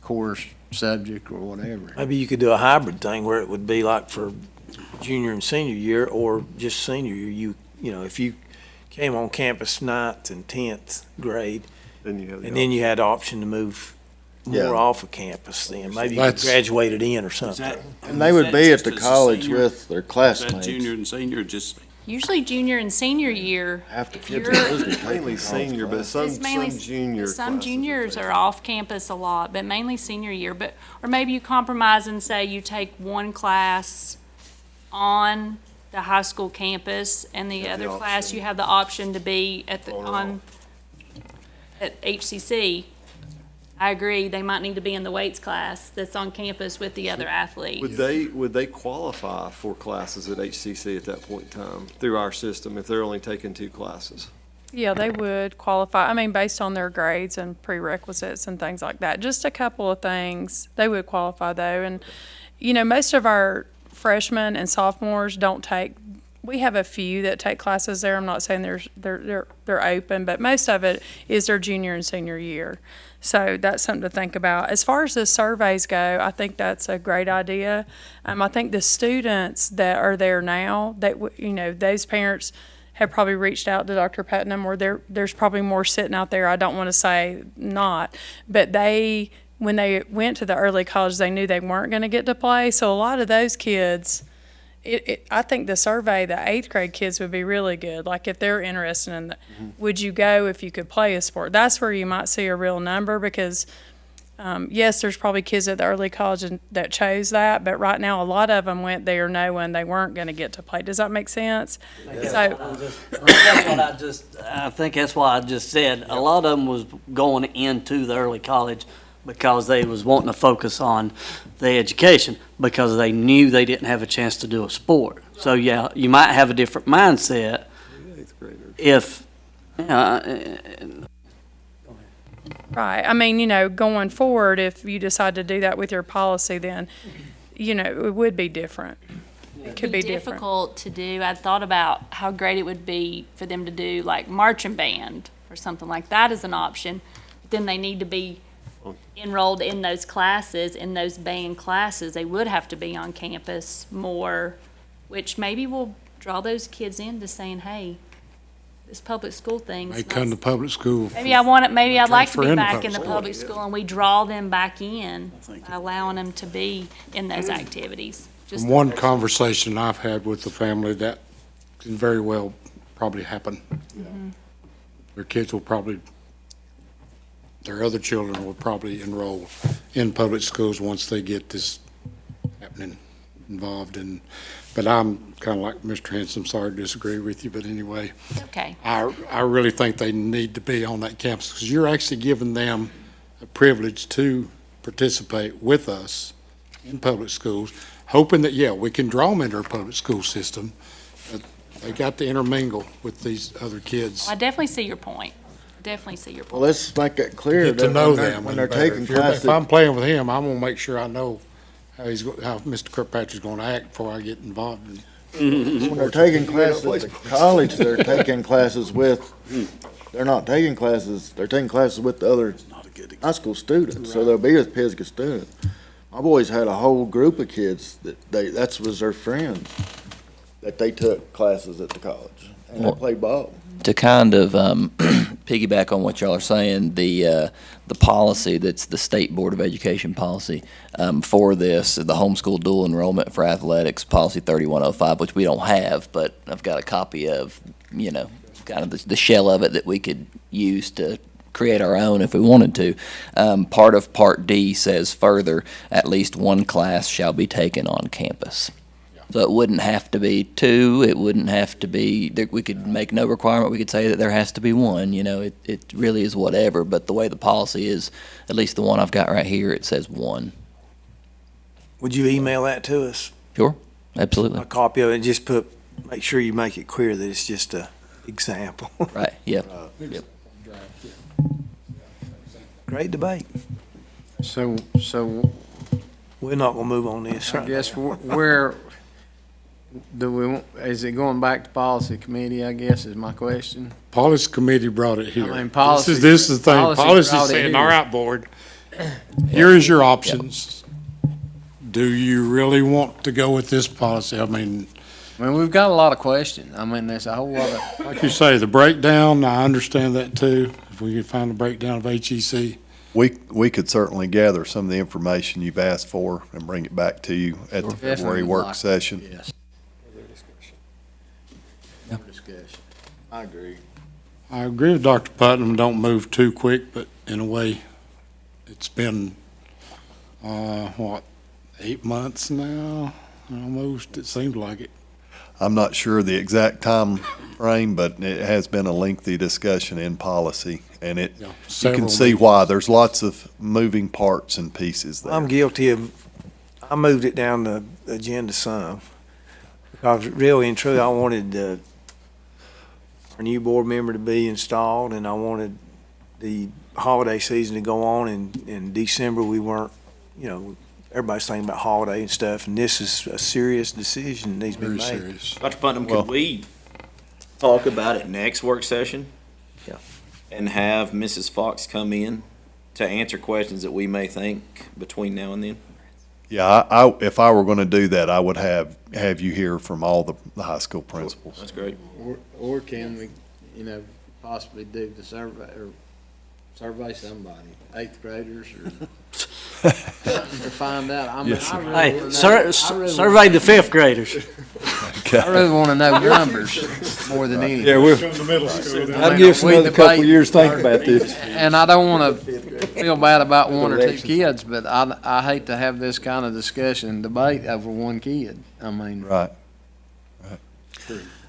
course subject or whatever. Maybe you could do a hybrid thing where it would be like for junior and senior year, or just senior year. You know, if you came on campus 9th and 10th grade, then you have the and then you had the option to move Yeah. more off of campus, then maybe you could That's- graduate it in or Is something. that- And they would is be that at just the as a college senior? with their Is that classmates. junior and senior, just, Usually junior and senior year, Half the if kids you're- are supposed to be mainly taking college senior, but classes. some mainly junior some classes juniors taken. are off campus a lot, but mainly senior year. But or maybe you compromise and say you take one class on the high school campus, and the Have the other class option. you have the option to be at the On or on at HCC. I agree. They might need to be in the weights class that's on campus with the other athletes. Would they qualify for classes at HCC at that point in time through our system if they're only taking 2 classes? Yeah, they would qualify. I mean, based on their grades and prerequisites and things like that. Just a couple of things. They would qualify though. And, you know, most of our freshmen and sophomores don't take, we have a few that take classes there. I'm not saying they're open, but most of it is their junior and senior year. So that's something to think about. As far as the surveys go, I think that's a great idea. I think the students that are there now, that, you know, those parents have probably reached out to Dr. Putnam, or there's probably more sitting out there. I don't want to say not, but when they went to the early college, they knew they weren't going to get to play. So a lot of those kids, I think the survey, the 8th grade kids would be really good. Like if they're interested in, would you go if you could play a sport? That's where you might see a real number because, yes, there's probably kids at the early college that chose that, but right now a lot of them went there knowing they weren't going to get to play. Does that make sense? So, I think that's why I just said, a lot of them was going into the early college because they was wanting to focus on the education because they knew they didn't have a chance to do a sport. So, yeah, you might have a different mindset if, right. I mean, you know, going forward, if you decide to do that with your policy, then, you know, it would be different. It could be different. Difficult to do. I thought about how great it would be for them to do like marching band or something like that as an option. But then they need to be enrolled in those classes, in those band classes. They would have to be on campus more, which maybe will draw those kids into saying, hey, this public school thing's they come to public school. maybe I want it, maybe I'd like to Transfer be into back in the public public school, and we draw them back in by allowing them to be in those activities. Just From one conversation I've had with the family, that can very well probably happen. Their kids will probably, their other children will probably enroll in public schools once they get this happening involved in. But I'm kind of like Mr. Henson, sorry to disagree with you, but anyway, Okay. I really think they need to be on that campus because you're actually giving them a privilege to participate with us in public schools, hoping that, yeah, we can draw them into our public school system. But they got to intermingle with these other kids. I definitely see your point. Definitely see your Well, point. let's make it clear Get to that know when they're, them. when they're better. taking If you're- classes. If I'm playing with him, I'm gonna make sure I know how how Mr. Kirkpatrick's gonna act before I get involved in. When they're taking classes at the college, they're taking classes with, they're not taking classes, they're taking classes with the other high school students, so they'll be with Pisgah students. My boys had a whole group of kids that was their friends, that they took classes at the college, and they Well- played ball. To kind of piggyback on what y'all are saying, the policy that's the State Board of Education policy for this, the homeschool dual enrollment for athletics, policy 3105, which we don't have, but I've got a copy of, kind of the shell of it that we could use to create our own if we wanted to. Part of Part D says further, at least one class shall be taken on campus. So it wouldn't have to be two, it wouldn't have to be, we could make no requirement, we could say that there has to be one, it really is whatever, but the way the policy is, at least the one I've got right here, it says one. Would you email that to us? Sure, absolutely. A copy of it, and just make sure you make it clear that it's just a example. Right, yeah. Great debate. So We're not gonna move on this I right guess now. where is it going back to policy committee, I guess, is my question? Policy committee brought it here. I mean, policy- This is the thing, policy policy's brought it saying, here. all right, board, here is your options. Do you really want to go with this policy? I mean, We've got a lot of questions. I mean, there's a whole lot of, like you say, the breakdown, I understand that too. If we could find a breakdown of HEC. We could certainly gather some of the information you've asked for and bring it back to you at the February Definitely work like- session. yes. Discussion. I agree. I agree with Dr. Putnam, don't move too quick, but in a way, it's been, 8 months now, almost, it seems like it. I'm not sure the exact time frame, but it has been a lengthy discussion in policy, and you can Several see meetings. why. There's lots of moving parts and pieces there. I'm guilty of, I moved it down the agenda some. Because really and truly, I wanted our new board member to be installed, and I wanted the holiday season to go on. In December, we weren't, everybody's thinking about holiday and stuff, and this is a serious decision that needs to be Very made. serious. Dr. Putnam, Well- could we talk about it next work session? Yeah. And have Mrs. Fox come in to answer questions that we may think between now and then? Yeah, if I were going to do that, I would have you hear from all the high school principals. That's great. Or can we, possibly do the survey, or survey somebody, 8th graders, or to find out. I mean, Yes, sir. I really Hey, wanna know- I really survey the fifth graders. I really want to know numbers more than anything. Yeah, we're, I'll give us another couple years to think about this. And I don't want to feel bad about one or two kids, but I hate to have this kind of discussion and debate over one kid. I mean, right.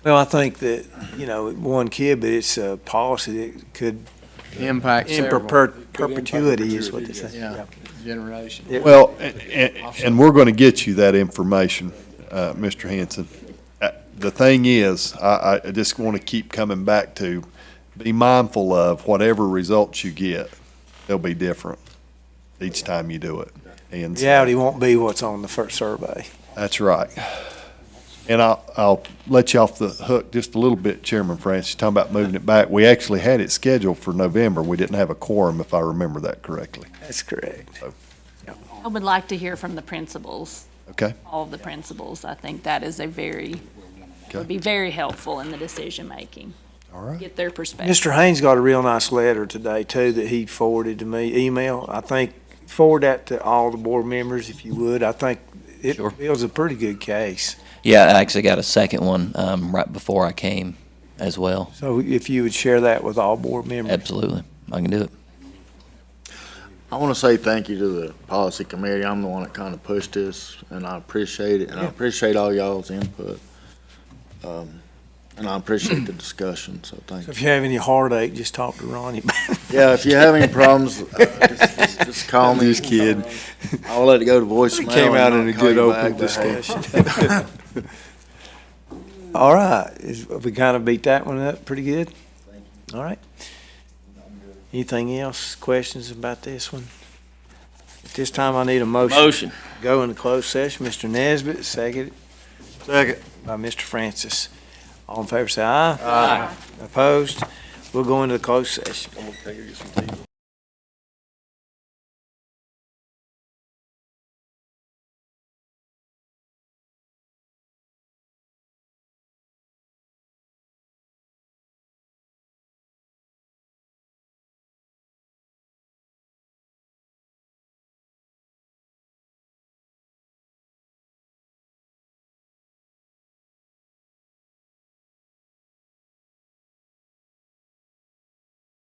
Well, I think that, one kid, but it's a policy that could, impact in several. perpetuity is what they say. Yeah, generation. Yeah. Well, and we're going to get you that information, Mr. Henson. The thing is, I just want to keep coming back to, be mindful of whatever results you get, they'll be different each time you do it. And so- Reality won't be what's on the first survey. That's right. And I'll let you off the hook just a little bit, Chairman Francis, talking about moving it back. We actually had it scheduled for November. We didn't have a quorum, if I remember that correctly. That's correct. I would like to hear from the principals, Okay? all of the principals. I think that is Okay. would be very helpful in the decision-making. All right. Get their perspective. Mr. Haynes got a real nice letter today, too, that he forwarded to me, email. I think, forward that to all the board members, if you would. I think it Sure. builds a pretty good case. Yeah, I actually got a second one right before I came as well. So if you would share that with all board members. Absolutely, I can do it. I want to say thank you to the policy committee. I'm the one that kind of pushed this, and I appreciate it, and I Yeah. appreciate all y'all's input. And I appreciate the discussion, so thank So you. if you have any heartache, just talk to Ronnie. Yeah, if you have any problems, just call me. Just kidding. I'll let it go to voicemail. Came out and in a not call good you open back, but hey. discussion. All right, we kind of beat that one up pretty good? All right. Anything else, questions about this one? At this time, I need a motion. Motion. Go into closed session. Mr. Nesbit, second by Mr. Francis. All in favor, say aye. Aye. Opposed? We'll go into the closed session. I'm gonna take you some tea.